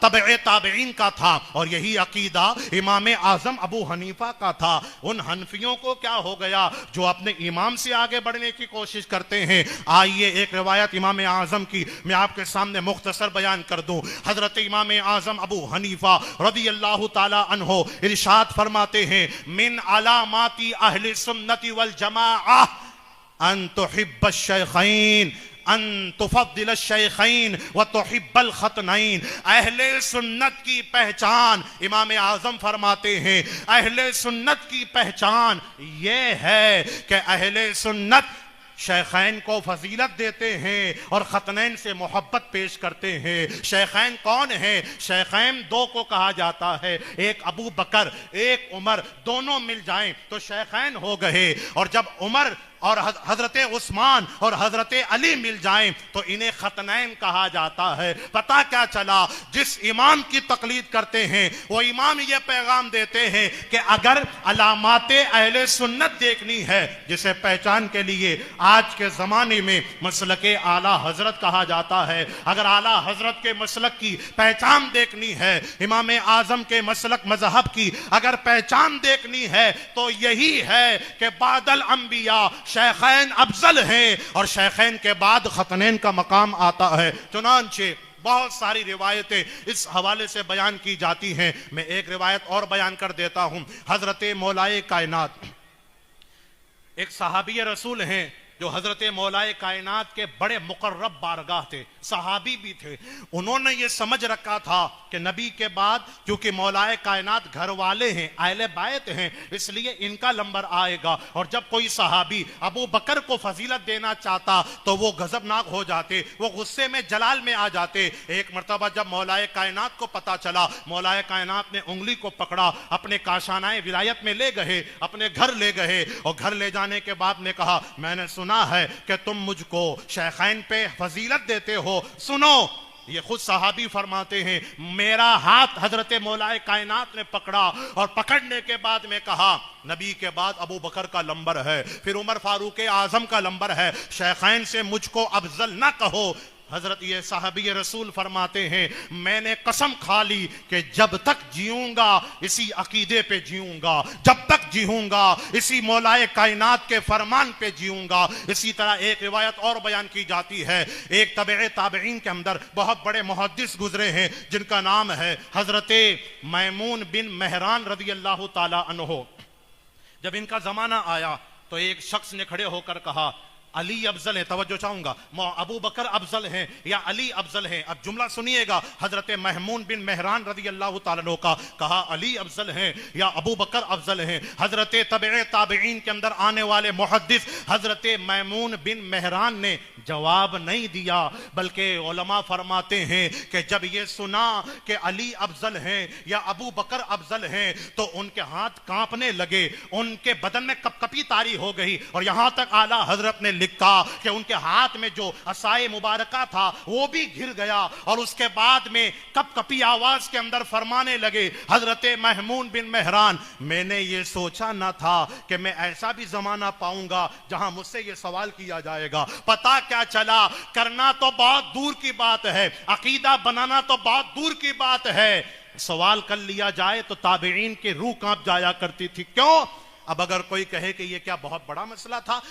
तबे ताबईन का था, और यही अकीदा इमाम आजम अबू हनीफा का था। उन हनफियों को क्या हो गया जो अपने इमाम से आगे बढ़ने की कोशिश करते हैं। आइए एक रिवायत इमाम आजम की मैं आपके सामने मुख्तसर बयान कर दूं। हजरत इमाम आजम अबू हनीफा रदी अल्लाह ताला अन्हो इरशाद फरमाते हैं, मिन अलामाती अहले सुन्नति वल जमाअह अन तुहिब्ब शैखैन अन तुफद्दिल शैखैन व तुहिब्बल खतनैन। अहले सुन्नत की पहचान, इमाम आजम फरमाते हैं, अहले सुन्नत की पहचान ये है कि अहले सुन्नत शेखैन को फजीलत देते हैं और खतनैन से मोहब्बत पेश करते हैं। शेखैन कौन है? शेखैन दो को कहा जाता है, एक अबू बकर एक उमर, दोनों मिल जाएं तो शेखैन हो गए, और जब उमर और हजरत उस्मान और हजरत अली मिल जाएं तो इन्हें खतनैन कहा जाता है। पता क्या चला, जिस इमाम की तकलीद करते हैं वो इमाम ये पैगाम देते हैं कि अगर अलामाते अहले सुन्नत देखनी है, जिसे पहचान के लिए आज के ज़माने में मसलके आला हजरत कहा जाता है, अगर आला हजरत के मसलक की पहचान देखनी है, इमाम आजम के मसलक मजहब की अगर पहचान देखनी है तो यही है कि बादल अंबिया शेखैन अफजल हैं और शेखैन के बाद खतनैन का मकाम आता है। चुनांचे बहुत सारी रिवायतें इस हवाले से बयान की जाती हैं। मैं एक रिवायत और बयान कर देता हूं। हजरत मौलाए कायनात एक सहाबी रसूल हैं जो हजरत मौलाए कायनात के बड़े मुकर्रब बारगाह थे, सहाबी भी थे। उन्होंने ये समझ रखा था कि नबी के बाद क्योंकि मौलाए कायनात घर वाले हैं, अहले बैत हैं, इसलिए इनका नंबर आएगा। और जब कोई सहाबी अबू बकर को फजीलत देना चाहता तो वो गजबनाक हो जाते, वो गुस्से में जलाल में आ जाते। एक मरतबा जब मौलाए कायनात को पता चला, मौलाए कायनात ने उंगली को पकड़ा, अपने काशानाए विलायत में ले गए, अपने घर ले गए, और घर ले जाने के बाद ने कहा, मैंने सुना है कि तुम मुझको शेखैन पे फजीलत देते हो, सुनो। ये खुद सहाबी फरमाते हैं, मेरा हाथ हजरत मौलाए कायनात ने पकड़ा और पकड़ने के बाद में कहा, नबी के बाद अबू बकर का नंबर है, फिर उमर फारूक आजम का नंबर है, शेखैन से मुझको अफजल ना कहो। हजरत ये साहबी रसूल फरमाते हैं, मैंने कसम खा ली कि जब तक जीऊंगा इसी अकीदे पे जीऊंगा, जब तक जीऊंगा इसी मौलाए कायनात के फरमान पे जीऊंगा। इसी तरह एक रिवायत और बयान की जाती है, एक तबे ताबईन के अंदर बहुत बड़े मुहद्दिस गुजरे हैं जिनका नाम है हजरत मैमून बिन मेहरान रदी अल्लाह ताला अन्हो। जब इनका जमाना आया तो एक शख्स ने खड़े होकर कहा, अली अफजल है। तवज्जो चाहूंगा, अबू बकर अफजल हैं या अली अफजल हैं। अब जुमला सुनिएगा, हजरत महमून बिन मेहरान रदी अल्लाह ताला अन्हु का कहा, अली अफजल हैं या अबू बकर अफजल हैं। हजरत तबे ताबईन के अंदर आने वाले मुहद्दिस हजरत महमून बिन मेहरान ने जवाब नहीं दिया, बल्कि उलमा फरमाते हैं कि जब ये सुना कि अली अफजल हैं या अबू बकर अफजल हैं तो उनके हाथ कांपने लगे, उनके बदन में कपकपी तारी हो गई, और यहां तक आला हजरत ने लिखा कि उनके हाथ में जो असाए मुबारका था वो भी घिर गया और उसके बाद में कपकपी आवाज के अंदर फरमाने लगे, हजरत महमूद बिन मेहरान, मैंने ये सोचा ना था कि मैं ऐसा भी जमाना पाऊंगा जहां मुझसे ये सवाल किया जाएगा। पता क्या चला, करना तो बहुत दूर की बात है, अकीदा बनाना तो बहुत दूर की बात है, सवाल कर लिया जाए तो ताबीईन की रूह कांप जाया करती थी। क्यों? अब अगर कोई कहे कि ये क्या बहुत बड़ा मसला था,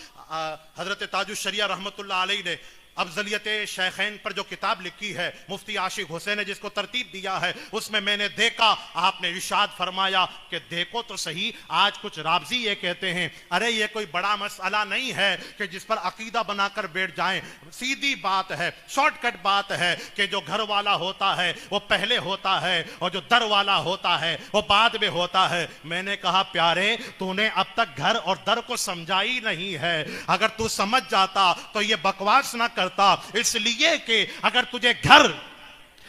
हजरत ताजुश शरिया रहमतुल्लाह अलैह ने अफजलियत शेखैन पर जो किताब लिखी है, मुफ्ती आशिक हुसैन ने जिसको तरतीब दिया है, उसमें मैंने देखा आपने इरशाद फरमाया कि देखो तो सही, आज कुछ राबजी ये कहते हैं अरे ये कोई बड़ा मसला नहीं है कि जिस पर अकीदा बनाकर बैठ जाएं, सीधी बात है, शॉर्टकट बात है कि जो घर वाला होता है वो पहले होता है और जो दर वाला होता है वो बाद में होता है। मैंने कहा प्यारे, तूने अब तक घर और दर को समझा ही नहीं है, अगर तू समझ जाता तो ये बकवास ना करता, इसलिए कि अगर तुझे घर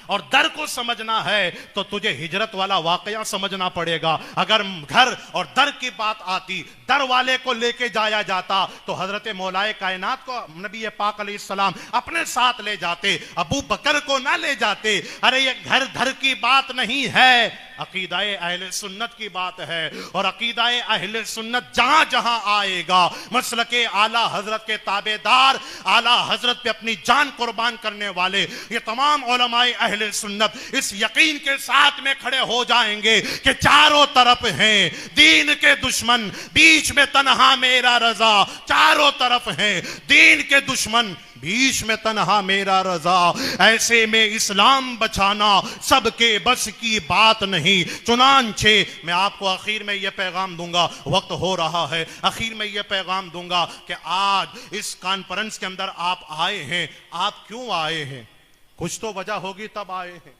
और दर को समझना है तो तुझे हिजरत वाला वाकया समझना पड़ेगा। अगर घर और दर की बात आती, दर वाले को लेके जाया जाता तो हजरत मौलाए कायनात को नबी पाक अलैहिस्सलाम अपने साथ ले जाते, अबू बकर को ना ले जाते। अरे ये घर धर की बात नहीं है, अकीदाए अहले सुन्नत की बात है और अकीदाए अहले सुन्नत जहां जहां आएगा, मसलके आला हजरत के ताबेदार, आला हजरत पे अपनी जान कुर्बान करने वाले ये तमाम उलमाए अहले सुन्नत इस यकीन के साथ में खड़े हो जाएंगे कि चारों तरफ हैं दीन के दुश्मन, बीच में तन्हा मेरा रजा, चारों तरफ हैं दीन के दुश्मन, बीच में तन्हा मेरा रजा। ऐसे में इस्लाम बचाना सबके बस की बात नहीं। चुनांचे मैं आपको आखिर में यह पैगाम दूंगा, वक्त हो रहा है, आखिर में यह पैगाम दूंगा कि आज इस कॉन्फ्रेंस के अंदर आप आए हैं, आप क्यों आए हैं? कुछ तो वजह होगी तब आए हैं।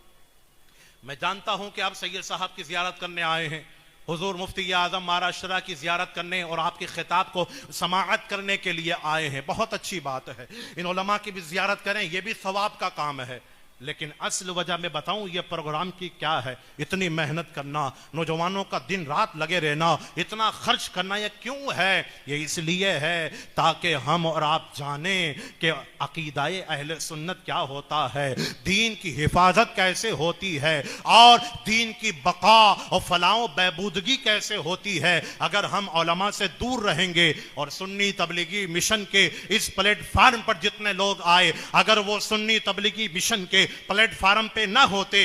मैं जानता हूं कि आप सैयद साहब की जियारत करने आए हैं, हुजूर मुफ्ती आजम महाराष्ट्र की जियारत करने और आपके खिताब को समाअत करने के लिए आए हैं। बहुत अच्छी बात है, इन उलमा की भी जियारत करें, यह भी सवाब का काम है। लेकिन असल वजह मैं बताऊं ये प्रोग्राम की क्या है, इतनी मेहनत करना, नौजवानों का दिन रात लगे रहना, इतना खर्च करना, ये क्यों है? ये इसलिए है ताकि हम और आप जाने कि अकीदाए अहले सुन्नत क्या होता है, दीन की हिफाजत कैसे होती है और दीन की बका और फलाह बहबूदगी कैसे होती है। अगर हम उलमा से दूर रहेंगे और सुन्नी तबलीगी मिशन के इस प्लेटफार्म पर जितने लोग आए, अगर वो सुन्नी तबलीगी मिशन के प्लेटफार्म पे ना होते,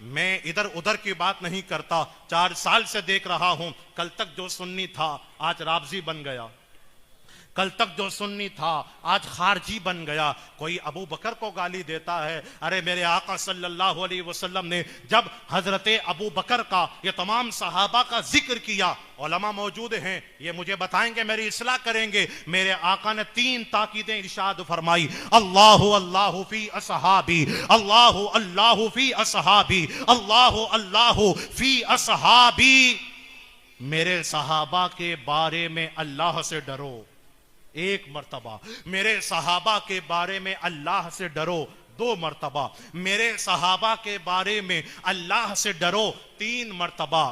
मैं इधर उधर की बात नहीं करता, 4 साल से देख रहा हूं, कल तक जो सुन्नी था आज राबजी बन गया, कल तक जो सुन्नी था आज खारजी बन गया। कोई अबू बकर को गाली देता है, अरे मेरे आका सल्लल्लाहु अलैहि वसल्लम ने जब हजरत अबू बकर का ये तमाम सहाबा का जिक्र किया, उलमा मौजूद हैं, ये मुझे बताएंगे, मेरी इस्लाह करेंगे, मेरे आका ने 3 ताकीदें इरशाद फरमाई, अल्लाहु अल्लाहु फी असहाबी, अल्लाहु अल्लाहु फी असहाबी, अल्लाहु अल्लाहु फी असहाबी। मेरे सहाबा के बारे में अल्लाह से डरो, 1 मर्तबा। मेरे सहाबा के बारे में अल्लाह से डरो, 2 मर्तबा। मेरे सहाबा के बारे में अल्लाह से डरो, 3 मर्तबा।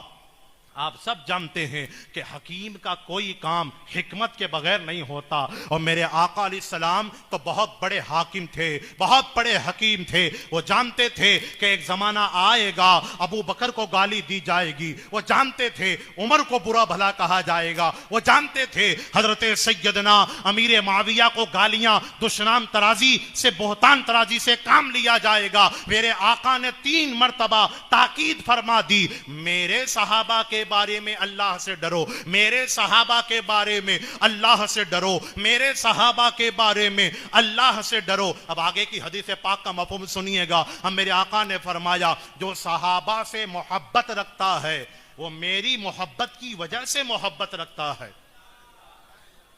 आप सब जानते हैं कि हकीम का कोई काम हिकमत के बगैर नहीं होता और मेरे आका अलैहिस्सलाम तो बहुत बड़े हाकिम थे, बहुत बड़े हकीम थे। वो जानते थे कि एक जमाना आएगा अबू बकर को गाली दी जाएगी, वो जानते थे उमर को बुरा भला कहा जाएगा, वो जानते थे हजरत सैयदना अमीर माविया को गालियां दुश्मन तराजी से, बोहतान तराजी से काम लिया जाएगा। मेरे आका ने 3 मर्तबा ताकीद फरमा दी, मेरे सहाबा के बारे में अल्लाह से डरो, मेरे सहाबा के बारे में अल्लाह से डरो, मेरे सहाबा के बारे में अल्लाह से डरो। अब आगे की हदीस पाक का मफहूम सुनिएगा। हम मेरे आका ने फरमाया, जो सहाबा से मोहब्बत रखता है वो मेरी मोहब्बत की वजह से मोहब्बत रखता है।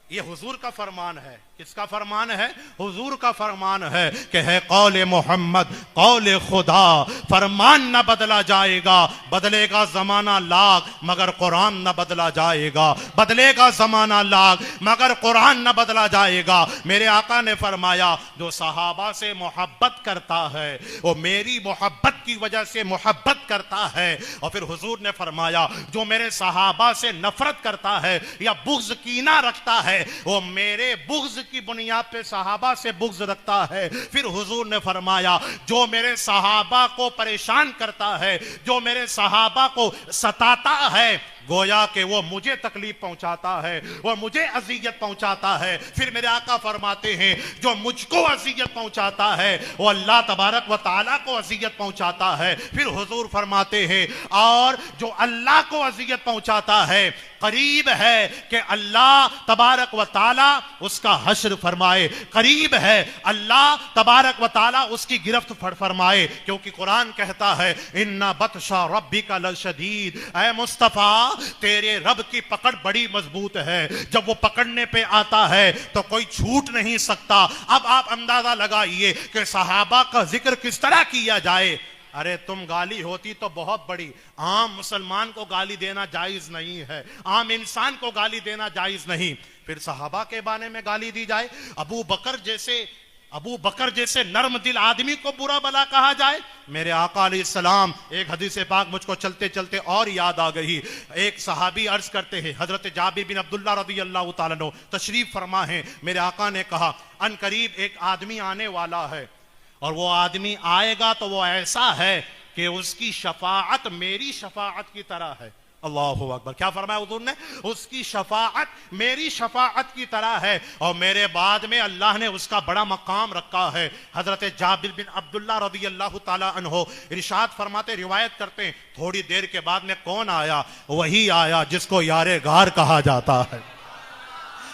ये हुजूर का फरमान है। किसका फरमान है? हुजूर का फरमान है कि है कौले मोहम्मद कौले खुदा, फरमान न बदला जाएगा, बदलेगा जमाना लाख मगर कुरान न बदला जाएगा, बदलेगा जमाना लाख मगर कुरान न बदला जाएगा। मेरे आका ने फरमाया, जो सहाबा से मोहब्बत करता है वो मेरी मोहब्बत की वजह से मोहब्बत करता है। और फिर हुजूर ने फरमाया, जो मेरे सहाबा से नफरत करता है या बुग़्ज़ कीना रखता है है वो मेरे बुग़्ज़ की बुनियाद पे सहाबा से बुग़्ज़ रखता है। फिर हुजूर ने फरमाया जो मेरे सहाबा को परेशान करता है, जो मेरे सहाबा को सताता है, गोया कि वो मुझे तकलीफ पहुंचाता है, वो मुझे अज़ियत पहुंचाता है। फिर मेरे आका फरमाते हैं जो मुझको अज़ियत पहुंचाता है वो अल्लाह तबारक व तआला को अज़ियत पहुंचाता है। फिर हुजूर फरमाते हैं और जो अल्लाह को अज़ियत पहुंचाता है करीब है कि अल्लाह तबारक व तआला उसका हश्र फरमाए, करीब है अल्लाह तबारक व तआला उसकी गिरफ्त फरमाए, क्योंकि कुरान कहता है इन्ना बतशा रब्बिका लशदीद। ऐ मुस्तफा तेरे रब की पकड़ बड़ी मजबूत है, जब वो पकड़ने पे आता है तो कोई छूट नहीं सकता। अब आप अंदाजा लगाइए कि सहाबा का जिक्र किस तरह किया जाए। अरे तुम गाली होती तो बहुत बड़ी, आम मुसलमान को गाली देना जायज नहीं है, आम इंसान को गाली देना जायज नहीं, फिर सहाबा के बारे में गाली दी जाए। अबू बकर जैसे नर्म दिल आदमी को बुरा भला कहा जाए। मेरे आका अलैहिस्सलाम, एक हदीस पाक मुझको चलते चलते और याद आ गई। एक सहाबी अर्ज करते हैं, हजरत जाबिर बिन अब्दुल्ला रज़ी अल्लाह तआला अन्हु तशरीफ फरमा है। मेरे आका ने कहा अन करीब एक आदमी आने वाला है और वो आदमी आएगा तो वो ऐसा है कि उसकी शफाअत मेरी शफाअत की तरह है। अल्लाहु अकबर। क्या फरमाया हुजूर ने? उसकी शफाअत मेरी शफाअत की तरह है और मेरे बाद में अल्लाह ने उसका बड़ा मकाम रखा है। हजरत जाबिर बिन अब्दुल्ला रज़ी अल्लाह तआला अन्हु इरशाद फरमाते, रिवायत करते हैं, थोड़ी देर के बाद में कौन आया? वही आया जिसको यारे गार कहा जाता है,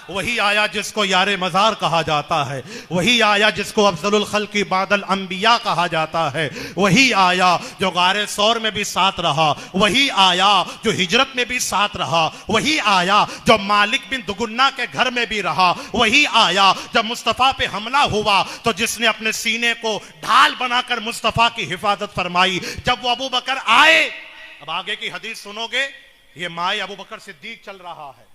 वही आया जिसको यारे मज़ार कहा जाता है, वही आया जिसको अफजलुल खल्क़ि बादल अंबिया कहा जाता है, वही आया जो गारे सौर में भी साथ रहा, वही आया जो हिजरत में भी साथ रहा, वही आया जो मालिक बिन दुगुन्ना के घर में भी रहा, वही आया जब मुस्तफ़ा पे हमला हुआ तो जिसने अपने सीने को ढाल बनाकर मुस्तफ़ा की हिफाजत फरमाई। जब वो अबू बकर आए, अब आगे की हदीस सुनोगे, ये माए अबू बकर सिद्दीक चल रहा है।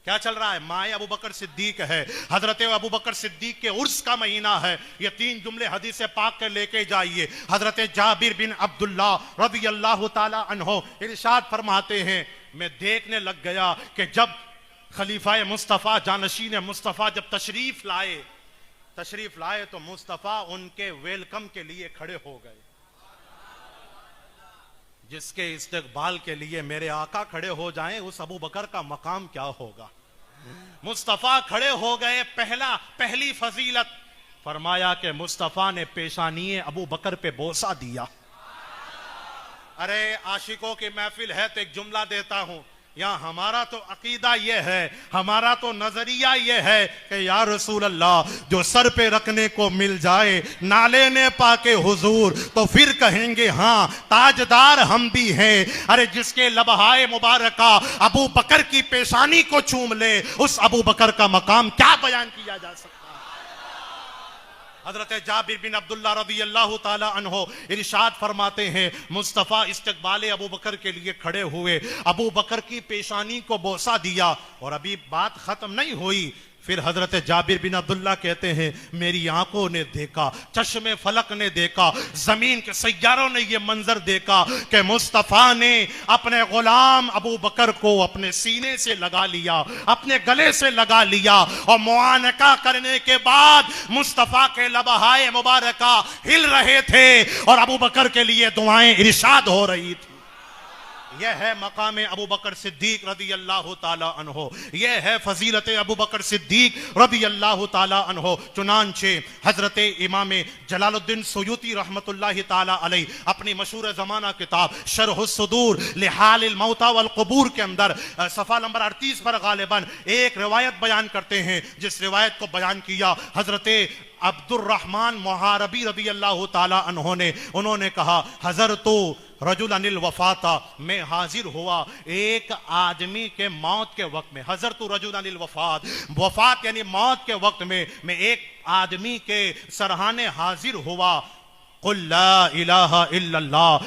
क्या चल रहा है? माए अबू बकर सिद्दीक है। हजरत अबू बकर सिद्दीक के उर्स का महीना है। ये 3 जुमले हदीस पाक के लेके जाइए। हजरत जाबिर बिन अब्दुल्ला रज़ी अल्लाह तआला अन्हु इरशाद फरमाते हैं, मैं देखने लग गया कि जब खलीफा मुस्तफ़ा जानशीन मुस्तफ़ा जब तशरीफ लाए तो मुस्तफ़ा उनके वेलकम के लिए खड़े हो गए। जिसके इस्तकबाल के लिए मेरे आका खड़े हो जाएं, उस अबू बकर का मकाम क्या होगा। मुस्तफा खड़े हो गए। पहली फजीलत फरमाया कि मुस्तफा ने पेशानी अबू बकर पे बोसा दिया। अरे आशिकों की महफिल है तो एक जुमला देता हूं, यहाँ हमारा तो अकीदा ये है, हमारा तो नजरिया ये है कि या रसूल अल्लाह, जो सर पे रखने को मिल जाए ना लेने पाके हुजूर तो फिर कहेंगे हाँ ताजदार हम भी हैं। अरे जिसके लबहाए मुबारका अबू बकर की पेशानी को चूम ले, उस अबू बकर का मकाम क्या बयान किया जा सकता है। हजरत जाबिर बिन अब्दुल्ला रज़ी अल्लाह तआला अन्हु इरशाद फरमाते हैं, मुस्तफ़ा इस्तकबाले अबू बकर के लिए खड़े हुए, अबू बकर की पेशानी को बोसा दिया और अभी बात खत्म नहीं हुई। फिर हजरत जाबिर बिन अब्दुल्ला कहते हैं, मेरी आंखों ने देखा, चश्मे फलक ने देखा, जमीन के सैयारों ने यह मंजर देखा कि मुस्तफ़ा ने अपने गुलाम अबू बकर को अपने सीने से लगा लिया, अपने गले से लगा लिया और मुआनका करने के बाद मुस्तफ़ा के लबहाए मुबारका हिल रहे थे और अबू बकर के लिए दुआएं इरशाद हो रही थी। यह है मकाम अबू बकर सिद्दीक रज़ी अल्लाह ताला अन्हो, यह है फजीलत अबू बकर सिद्दीक रज़ी अल्लाह ताला अन्हो। चुनांचे हजरत इमाम जलालुद्दीन सुयूती रहमतुल्लाहि ताला अलैह अपनी मशहूर ज़माना किताब शरहुस सुदूर लिहालिल मौता वल क़ुबूर के अंदर सफ़ा नंबर 38 पर गालिबन एक रिवायत बयान करते हैं, जिस रिवायत को बयान किया हजरत अब्दुर्रहमान मुहारबी रज़ी अल्लाह ताला अन्हो ने। उन्होंने कहा, हज़र तो रजुलनिल वफाता, मैं हाजिर हुआ एक आदमी के मौत के वक्त में। हज़र तो रजुलनिल वफात, वफात यानी मौत के वक्त में मैं एक आदमी के सरहाने हाजिर हुआ। कुल ला इलाहा इल्लल्लाह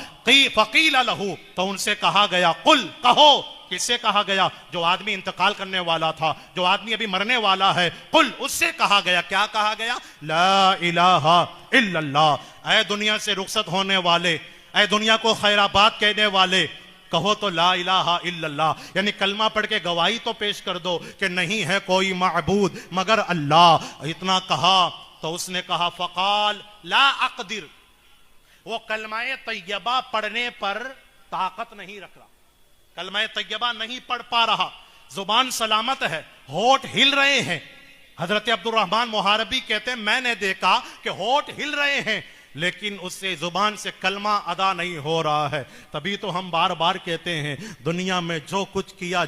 फ़क़ील लहू, तो उनसे कहा गया, कुल कहो। किससे कहा गया? जो आदमी इंतकाल करने वाला था, जो आदमी अभी मरने वाला है, कुल उससे कहा गया। क्या कहा गया? ला इलाहा इल्लल्लाह। ऐ दुनिया से रुखसत होने वाले, ऐ दुनिया को खैराबाद कहने वाले, कहो तो ला इलाहा इल्लल्लाह, यानी कलमा पढ़ के गवाही तो पेश कर दो कि नहीं है कोई माबूद मगर अल्लाह। इतना कहा तो उसने कहा फ़क़ाल ला अक़दिर, वो कलमाए तैयबा पढ़ने पर ताकत नहीं रख रहा, कलमाए तैयबा नहीं पढ़ पा रहा, जुबान सलामत है, होठ हिल रहे हैं। हजरत अब्दुर्रहमान मुहारबी कहते हैं मैंने देखा कि होठ हिल रहे हैं लेकिन उससे जुबान से कलमा अदा नहीं हो रहा है। तभी तो हम बार बार कहते हैं दुनिया में जो कुछ किया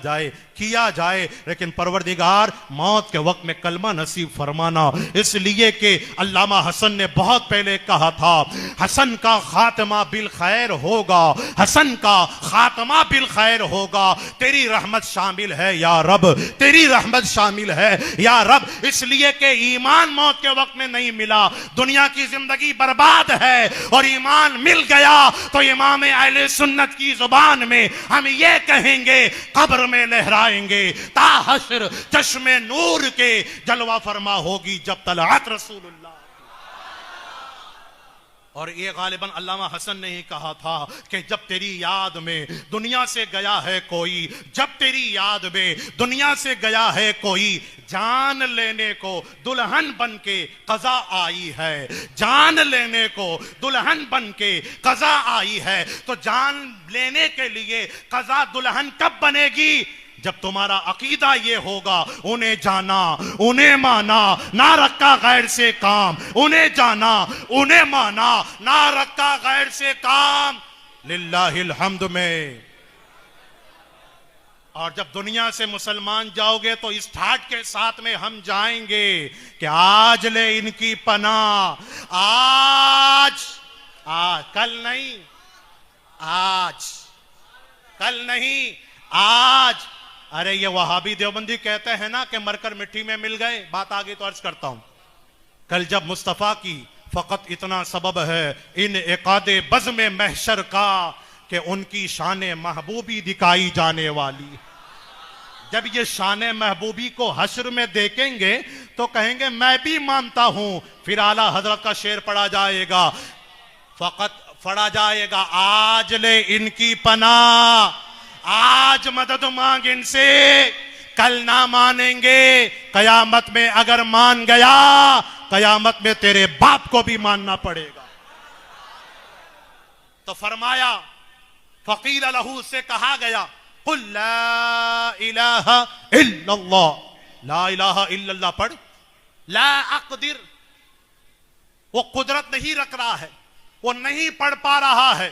जाए लेकिन परवरदिगार मौत के वक्त में कलमा नसीब फरमाना। इसलिए कि अल्लामा हसन ने बहुत पहले कहा था हसन का खात्मा बिल खैर होगा, हसन का खात्मा बिल खैर होगा, तेरी रहमत शामिल है या रब, तेरी रहमत शामिल है या रब। इसलिए कि ईमान मौत के वक्त में नहीं मिला, दुनिया की जिंदगी बर्बाद है, और ईमान मिल गया तो इमाम अहले सुन्नत की जुबान में हम ये कहेंगे कब्र में लहराएंगे ता हश्र चश्मे नूर के जलवा फरमा होगी जब तलअत रसूलुल्लाह। और ये गालिबन अल्लामा हसन ने ही कहा था कि जब तेरी याद में दुनिया से गया है कोई, जब तेरी याद में दुनिया से गया है कोई, जान लेने को दुल्हन बन के कज़ा आई है, जान लेने को दुल्हन बन के कज़ा आई है। तो जान लेने के लिए कज़ा दुल्हन कब बनेगी? जब तुम्हारा अकीदा ये होगा उन्हें जाना उन्हें माना ना रखा गैर से काम, उन्हें जाना उन्हें माना ना रखा गैर से काम, लिल्लाहिल हम्द में। और जब दुनिया से मुसलमान जाओगे तो इस ठाट के साथ में हम जाएंगे कि आज ले इनकी पनाह, आज कल नहीं, आज कल नहीं आज। अरे ये वहाबी देवबंदी कहते हैं ना कि मरकर मिट्टी में मिल गए, बात आगे तो अर्ज करता हूं। कल जब मुस्तफा की फकत इतना सबब है इन इकादे बज़्म महशर का कि उनकी शान महबूबी दिखाई जाने वाली। जब ये शान महबूबी को हश्र में देखेंगे तो कहेंगे मैं भी मानता हूं। फिर आला हजरत का शेर पढ़ा जाएगा, फकत पढ़ा जाएगा आज ले इनकी पनाह, आज मदद मांग इनसे, कल ना मानेंगे, कयामत में अगर मान गया कयामत में तेरे बाप को भी मानना पड़ेगा। तो फरमाया फकीर लहू से कहा गया कुल ला इलाहा इल्लल्लाह, ला इलाहा इल्लल्लाह पढ़, ला अक़दिर, वो कुदरत नहीं रख रहा है, वो नहीं पढ़ पा रहा है।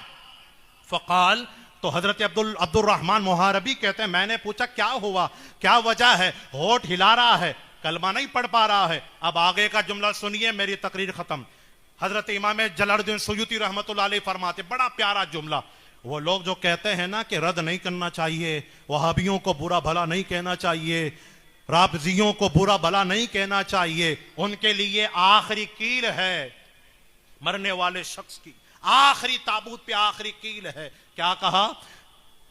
फ़क़ाल, तो हजरत अब्दुर्रहमान मुहारबी कहते हैं मैंने पूछा क्या हुआ, क्या वजह है? होठ हिला रहा है, कलमा नहीं पढ़ पा रहा है। अब आगे का जुमला सुनिए, मेरी तकरीर खत्म। हजरत इमाम जलालुद्दीन सुयूती रहमतुल्लाह अलैह फरमाते, बड़ा प्यारा जुमला। वो लोग जो कहते हैं ना कि रद्द नहीं करना चाहिए, वहाबियों को बुरा भला नहीं कहना चाहिए, राबजियों को बुरा भला नहीं कहना चाहिए, उनके लिए आखिरी कील है मरने वाले शख्स की, आखिरी ताबूत पे आखिरी कील है। क्या कहा?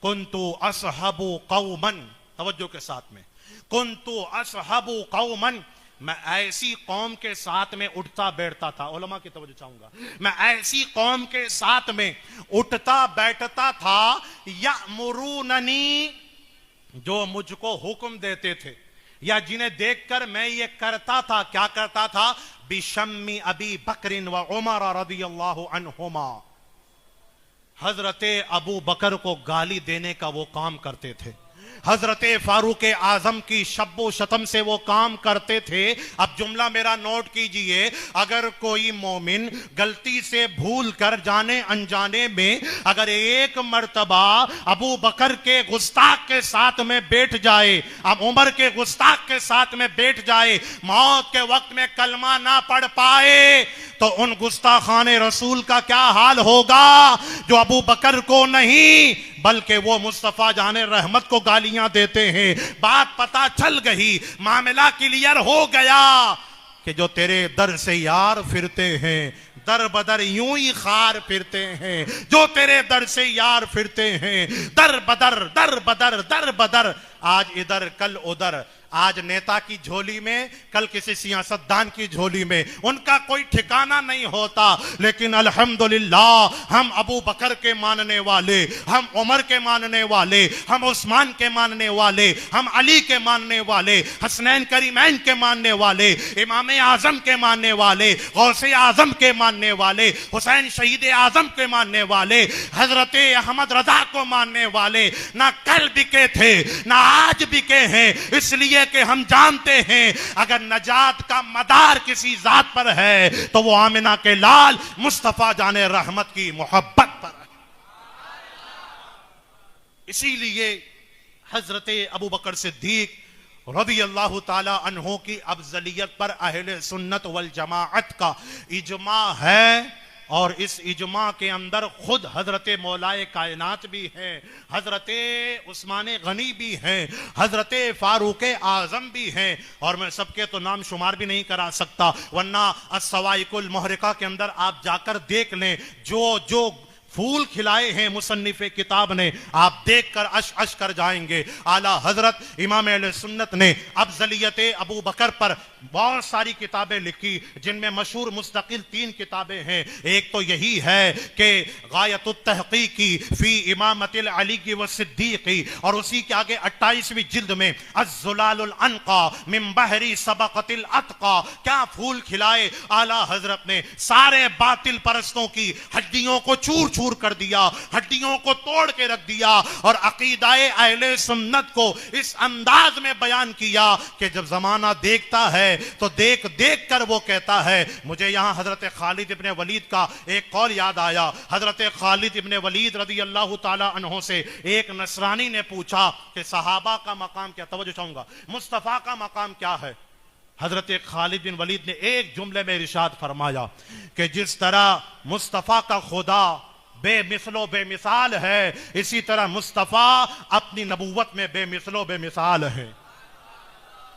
कुन्तु असहबु कौमन, तवज्जो के साथ में, कुन्तु असहबु कौमन, मैं ऐसी कौम के साथ में उठता बैठता था। उलमा की तवज्जो चाहूंगा, मैं ऐसी कौम के साथ में उठता बैठता था, यअमुरूननी, जो मुझको हुक्म देते थे या जिन्हें देखकर मैं ये करता था। क्या करता था? बिशम्मी अबी बकरिन व उमर रदियल्लाहु अन्हुमा, हजरते अबू बकर को गाली देने का वो काम करते थे, हजरते फारूक आजम की शब्बो शतम से वो काम करते थे। अब जुमला मेरा नोट कीजिए, अगर कोई मोमिन गलती से भूल कर जाने अनजाने में अगर एक मर्तबा अबू बकर के गुस्ताख के साथ में बैठ जाए, अब उमर के गुस्ताख के साथ में बैठ जाए, मौत के वक्त में कलमा ना पढ़ पाए, तो उन गुस्ताखाने रसूल का क्या हाल होगा जो अबू बकर को नहीं बल्कि वो मुस्तफा जाने रहमत को गालियां देते हैं। बात पता चल गई, मामला क्लियर हो गया कि जो तेरे दर से यार फिरते हैं दर बदर यूं ही खार फिरते हैं, जो तेरे दर से यार फिरते हैं दर बदर दर बदर दर बदर, आज इधर कल उधर, आज नेता की झोली में, कल किसी सियासतदान की झोली में, उनका कोई ठिकाना नहीं होता। लेकिन अल्हम्दुलिल्लाह हम अबू बकर के मानने वाले, हम उमर के मानने वाले, हम उस्मान के मानने वाले, हम अली के मानने वाले, हसनैन करीमैन के मानने वाले, इमाम आजम के मानने वाले, गौसे आजम के मानने वाले, हुसैन शहीद आजम के मानने वाले, हजरत अहमद रजा को मानने वाले ना कल बिके थे ना आज बिके हैं। इसलिए कि हम जानते हैं अगर नजात का मदार किसी जात पर है तो वो आमिना के लाल मुस्तफा जाने रहमत की मोहब्बत पर है। इसीलिए हजरत अबू बकर सिद्दीक रज़ी अल्लाह ताला अन्हो की अफजलियत पर अहले सुन्नत वल जमाअत का इजमा है। और इस इजमा के अंदर खुद हजरत मौलाए कायनात भी हैं, हजरत उस्मान गनी भी हैं, हजरत फारूक आजम भी हैं, और मैं सबके तो नाम शुमार भी नहीं करा सकता, वरना अस्सवाइकुल मुहरिका के अंदर आप जाकर देख लें, जो जो फूल खिलाए हैं मुसन्निफ किताब ने, आप देखकर अश अश कर जाएंगे। आला हजरत इमाम अहले सुन्नत ने अफजलियत अबू बकर पर बहुत सारी किताबें लिखी, जिनमें मशहूर मुस्तकिल 3 किताबें हैं। एक तो यही है कि गायतुत तहकीकी फी इमामतिल अली की व सिद्दीकी, और उसी के आगे 28वीं जिल्द में अज़्ज़ुलालुल अनका मिन बहरी सबक़तिल अतका। क्या फूल खिलाए आला हजरत ने, सारे बातिल परस्तों की हड्डियों को चूर चूर कर दिया, हड्डियों को तोड़ के रख दिया, और अकीदाए अहले सुन्नत को इस अंदाज में बयान किया कि जब जमाना देखता है तो देख देख कर वो कहता है। मुझे यहां हजरत खालिद इब्ने वलीद का एक कौल याद आया। हजरत खालिद इब्ने वलीद रज़ी अल्लाह ताला अन्हो से एक नसरानी ने पूछा कि सहाबा का मकाम क्या, तवज्जो चाहूंगा, मुस्तफा का मकाम क्या है। हजरत खालिद बिन वलीद ने एक जुमले में इरशाद फरमाया कि जिस तरह मुस्तफा का खुदा बेमिसलो बेमिसाल है, इसी तरह मुस्तफा अपनी नबूवत में बेमिसलो बेमिसाल है।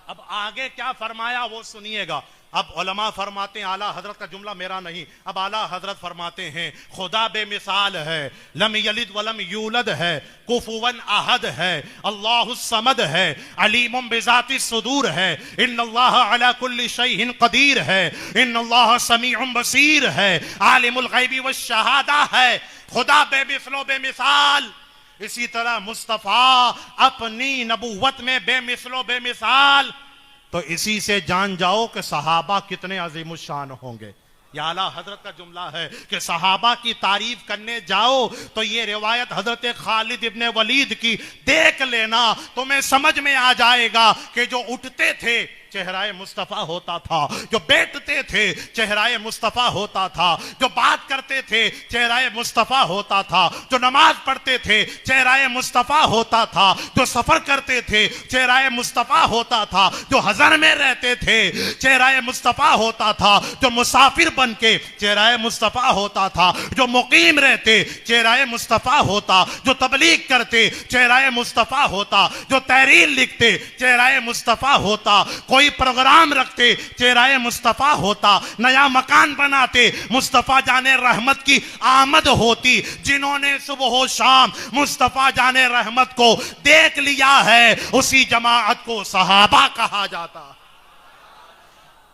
अब आगे क्या फरमाया वो सुनिएगा। अब उलमा फरमाते हैं, आला हजरत का जुमला मेरा नहीं, अब आला हजरत फरमाते हैं खुदा बेमिसाल है, लम यलिद वलम यूलद है, कुफुवन अहद है, अल्लाहुस समद है, अलीमुम बिजाति सुदूर है, इन्नल्लाह अला कुल्ली शैइन कदीर है, इन्नल्लाह समीउम बसीर है, आलिमुल गैबी वश शहादा है। खुदा बेमिसलो बेमिसाल, इसी तरह मुस्तफा अपनी नबूवत में बेमिसलो बेमिसाल। तो इसी से जान जाओ कि सहाबा कितने अजीमुशान होंगे। या आला हजरत का जुमला है कि सहाबा की तारीफ करने जाओ तो ये रिवायत हजरत खालिद इब्ने वलीद की देख लेना, तुम्हें समझ में आ जाएगा कि जो उठते थे चेहराए मुस्तफा होता था, जो बैठते थे चेहराए मुस्तफा होता था, जो बात करते थे चेहराए मुस्तफा होता था, जो नमाज पढ़ते थे चेहराए मुस्तफा होता था, जो सफर करते थे चेहराए मुस्तफा होता था, जो हज़र में रहते थे चेहराए मुस्तफा होता था, जो मुसाफिर बन के चेहराए मुस्तफा होता था, जो मुकीम रहते चेहराए मुस्तफा होता, जो तबलीग करते चेहराए मुस्तफा होता, जो तहरीर लिखते चेहराए मुस्तफा होता, कोई प्रोग्राम रखते चेहराए मुस्तफा होता, नया मकान बनाते मुस्तफा जाने रहमत की आमद होती। जिन्होंने सुबह शाम मुस्तफा जाने रहमत को देख लिया है उसी जमाअत को सहाबा कहा जाता।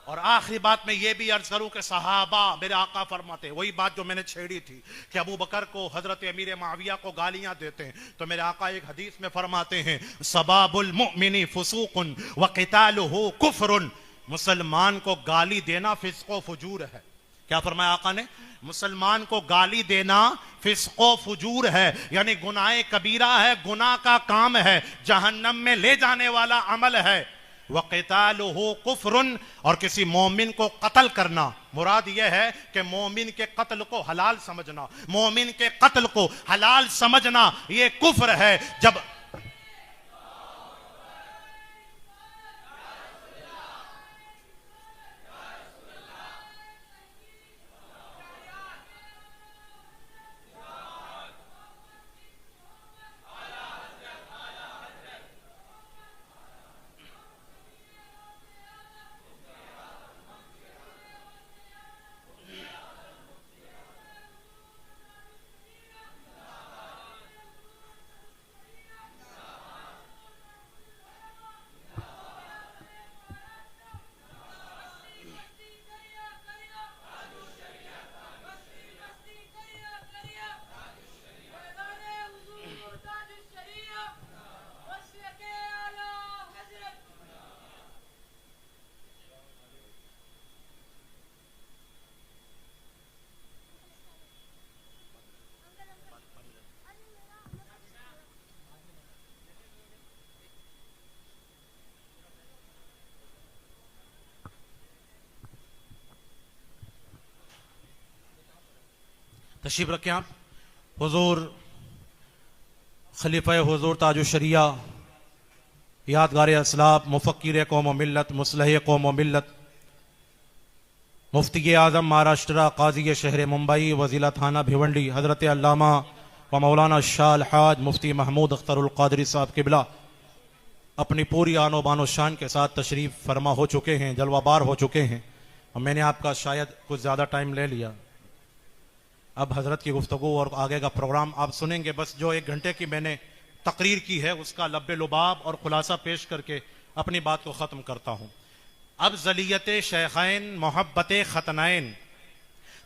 और आखिरी बात में यह भी अर्ज करूं कि सहाबा, मेरे आका फरमाते, वही बात जो मैंने छेड़ी थी कि अबू बकर को हजरत अमीर माविया को गालियां देते हैं, तो मेरे आका एक हदीस में फरमाते हैं सबाबुल मुमिनी फुसूकुन व क़ितालुहु कुफ्रुन, मुसलमान को गाली देना फिस्को फुजूर है। क्या फरमाया आका ने? मुसलमान को गाली देना फिस्को फुजूर है, यानी गुनाह कबीरा है, गुनाह का काम है, जहन्नम में ले जाने वाला अमल है। वक़ितालुहु कुफ्रुन, और किसी मोमिन को कत्ल करना, मुराद यह है कि मोमिन के कत्ल को हलाल समझना, मोमिन के कत्ल को हलाल समझना यह कुफ्र है। जब तशरीफ रखें आप। हुजूर खलीफा हुजूर ताजुशरिया, यादगार असलाफ, मुफक्किर कौम व मिल्लत, मुस्लह कौम व मिल्लत, मुफ्ती आज़म महाराष्ट्र, काजी शहर मुंबई व ज़िला थाना भिवंडी, हज़रत अल्लामा व मौलाना शाह अलहाज मुफ्ती महमूद अख्तरुल क़ादरी साहब किबला अपनी पूरी आनो बानो शान के साथ तशरीफ़ फरमा हो चुके हैं, जलवाबार हो चुके हैं। और मैंने आपका शायद कुछ ज़्यादा टाइम ले लिया। अब हज़रत की गुफ्तगू और आगे का प्रोग्राम आप सुनेंगे। बस जो 1 घंटे की मैंने तकरीर की है उसका लब्बे लुबाब और खुलासा पेश करके अपनी बात को ख़त्म करता हूँ। अब ज़लियत शेखैन, मोहब्बत ख़तनैन,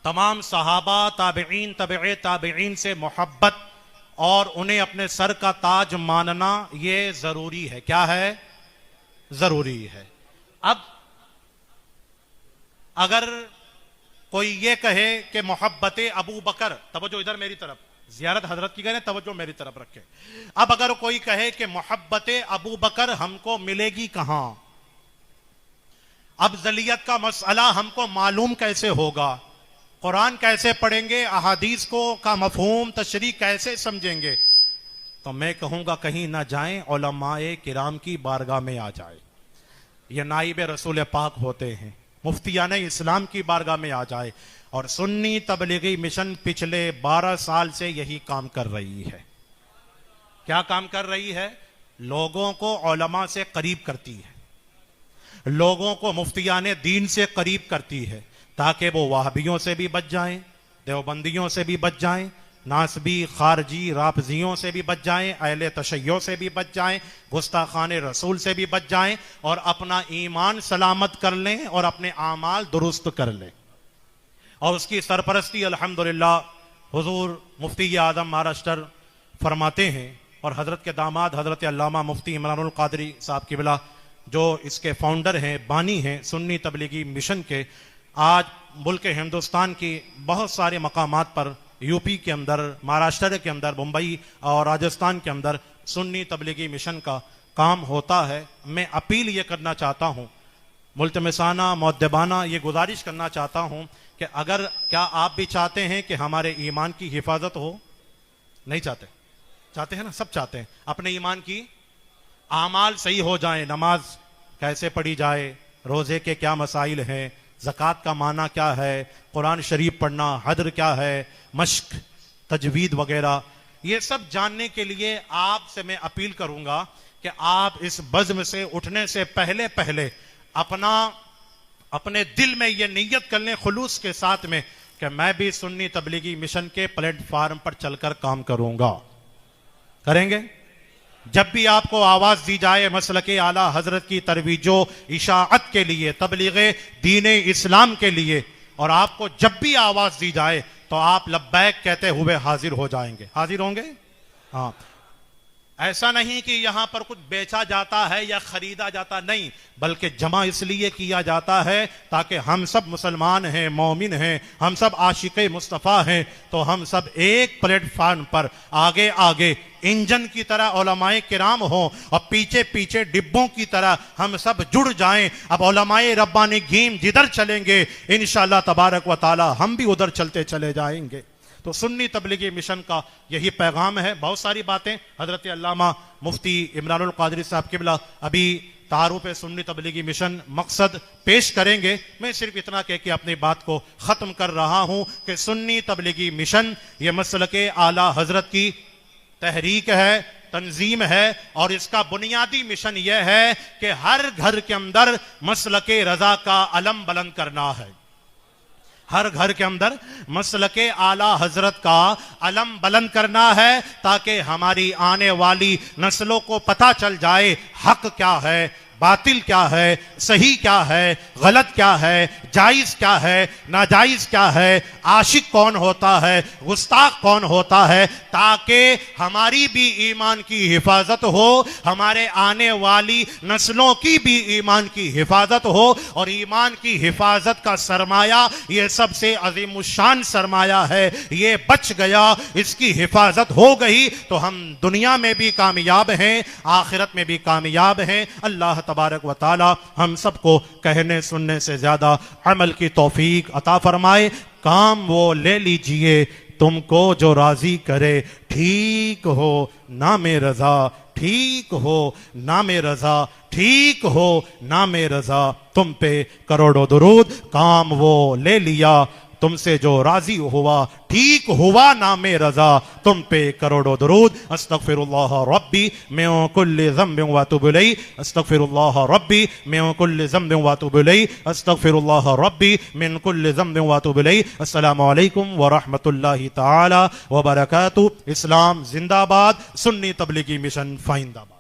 तमाम सहाबा, ताबिईन, तबे ताबिईन से मोहब्बत और उन्हें अपने सर का ताज मानना ये ज़रूरी है। क्या है? ज़रूरी है। अब अगर कोई ये कहे कि मोहब्बत अबू बकर, तवज्जो इधर मेरी तरफ, जियारत हजरत की करें, तवज्जो मेरी तरफ रखे। अब अगर कोई कहे कि मोहब्बत अबू बकर हमको मिलेगी कहां, अब ज़लियत का मसला हमको मालूम कैसे होगा, कुरान कैसे पढ़ेंगे, अहादीस को का मफहूम तशरीह कैसे समझेंगे, तो मैं कहूंगा कहीं ना जाएं, उलमाए किराम की बारगाह में आ जाए। ये नाइब रसूल पाक होते हैं, मुफ्तियान इस्लाम की बारगाह में आ जाए। और सुन्नी तबलीगी मिशन पिछले 12 साल से यही काम कर रही है। क्या काम कर रही है? लोगों को उलमा से करीब करती है, लोगों को मुफ्तियान दीन से करीब करती है, ताकि वो वाहबियों से भी बच जाएं, देवबंदियों से भी बच जाएं, नासबी, खारजी, राफजियों से भी बच जाएं, अहले तशय्यो से भी बच जाएं, गुस्ताखान रसूल से भी बच जाएं और अपना ईमान सलामत कर लें और अपने आमाल दुरुस्त कर लें। और उसकी सरपरस्ती अल्हम्दुलिल्लाह हुजूर मुफ्ती आज़म महाराष्ट्र फरमाते हैं। और हज़रत के दामाद हज़रत अल्लामा मुफ्ती इमरानुल क़ादरी साहब किबला जो इसके फाउंडर हैं, बानी हैं सुन्नी तबलीगी मिशन के, आज मुल्क हिंदुस्तान की बहुत सारे मकामात पर, यूपी के अंदर, महाराष्ट्र के अंदर, मुंबई और राजस्थान के अंदर सुन्नी तबलीगी मिशन का काम होता है। मैं अपील ये करना चाहता हूँ, मुल्तमसाना मुअद्दबाना ये गुजारिश करना चाहता हूँ कि अगर क्या आप भी चाहते हैं कि हमारे ईमान की हिफाजत हो? नहीं चाहते? चाहते हैं ना, सब चाहते हैं अपने ईमान की आमाल सही हो जाए। नमाज कैसे पढ़ी जाए, रोज़े के क्या मसाइल हैं, ज़कात का माना क्या है, कुरान शरीफ पढ़ना, हद्र क्या है, मश्क, तजवीद वगैरह, ये सब जानने के लिए आपसे मैं अपील करूंगा कि आप इस बज़्म से उठने से पहले पहले अपने दिल में ये नीयत कर लें खुलूस के साथ में कि मैं भी सुन्नी तबलीगी मिशन के प्लेटफार्म पर चलकर काम करूंगा। करेंगे? जब भी आपको आवाज दी जाए मसलके आला हजरत की तरवीजो इशाअत के लिए, तबलीगे दीने इस्लाम के लिए, और आपको जब भी आवाज दी जाए तो आप लब्बैक कहते हुए हाजिर हो जाएंगे। हाजिर होंगे? हाँ। ऐसा नहीं कि यहां पर कुछ बेचा जाता है या खरीदा जाता, नहीं, बल्कि जमा इसलिए किया जाता है ताकि हम सब मुसलमान हैं, मोमिन हैं, हम सब आशिक़े मुस्तफ़ा हैं, तो हम सब एक प्लेटफार्म पर आगे आगे इंजन की तरह उलमाए किराम हो और पीछे पीछे डिब्बों की तरह हम सब जुड़ जाएं। अब उलमाए रब्बानी गीम जिधर चलेंगे इंशाअल्लाह तबारक व ताला हम भी उधर चलते चले जाएंगे। तो सुन्नी तबलीगी मिशन का यही पैगाम है। बहुत सारी बातें हजरत अल्लामा मुफ्ती इमरानुल क़ादरी साहब किबला अभी तारुफ सुन्नी तबलीगी मिशन मकसद पेश करेंगे। मैं सिर्फ इतना कह के अपनी बात को ख़त्म कर रहा हूँ कि सुन्नी तबलीगी मिशन ये मसलके आला हजरत की तहरीक है, तंजीम है, और इसका बुनियादी मिशन यह है कि हर घर के अंदर मसलके रजा का अलम बुलंद करना है। हर घर के अंदर मसलके आला हजरत का अलम बुलंद करना है ताकि हमारी आने वाली नस्लों को पता चल जाए हक क्या है, बातिल क्या है, सही क्या है, गलत क्या है, जायज क्या है, नाजायज क्या है, आशिक कौन होता है, गुस्ताख कौन होता है, ताकि हमारी भी ईमान की हिफाजत हो, हमारे आने वाली नस्लों की भी ईमान की हिफाजत हो। और ईमान की हिफाजत का सरमाया ये सबसे अजीमुशान सरमाया है, ये बच गया, इसकी हिफाजत हो गई तो हम दुनिया में भी कामयाब हैं, आखिरत में भी कामयाब हैं। अल्लाह तबारक व ताला हम सबको कहने सुनने से ज्यादा अमल की तौफीक अता फरमाए। काम वो ले लीजिए, तुमको जो राजी करे, ठीक हो नाम रजा, ठीक हो नाम रजा, ठीक हो नाम रजा। तुम पे करोड़ों दुरूद, काम वो ले लिया तुमसे जो राजी हुआ, ठीक हुआ नामे रजा। तुम पे करोड़ों दुरूद। अस्तगफिरुल्लाह रब्बी मिन कुल्लि ज़म्बिन व अतूबु इलैहि, अस्तगफिरुल्लाह रब्बी मिन कुल्लि ज़म्बिन व अतूबु इलैहि, अस्तगफिरुल्लाह रब्बी मिन कुल्लि ज़म्बिन व अतूबु इलैहि। अस्सलामु अलैकुम व रहमतुल्लाहि तआला व बरकातुहू। इस्लाम जिंदाबाद, सुन्नी तबलीगी मिशन फाइंदाबाद।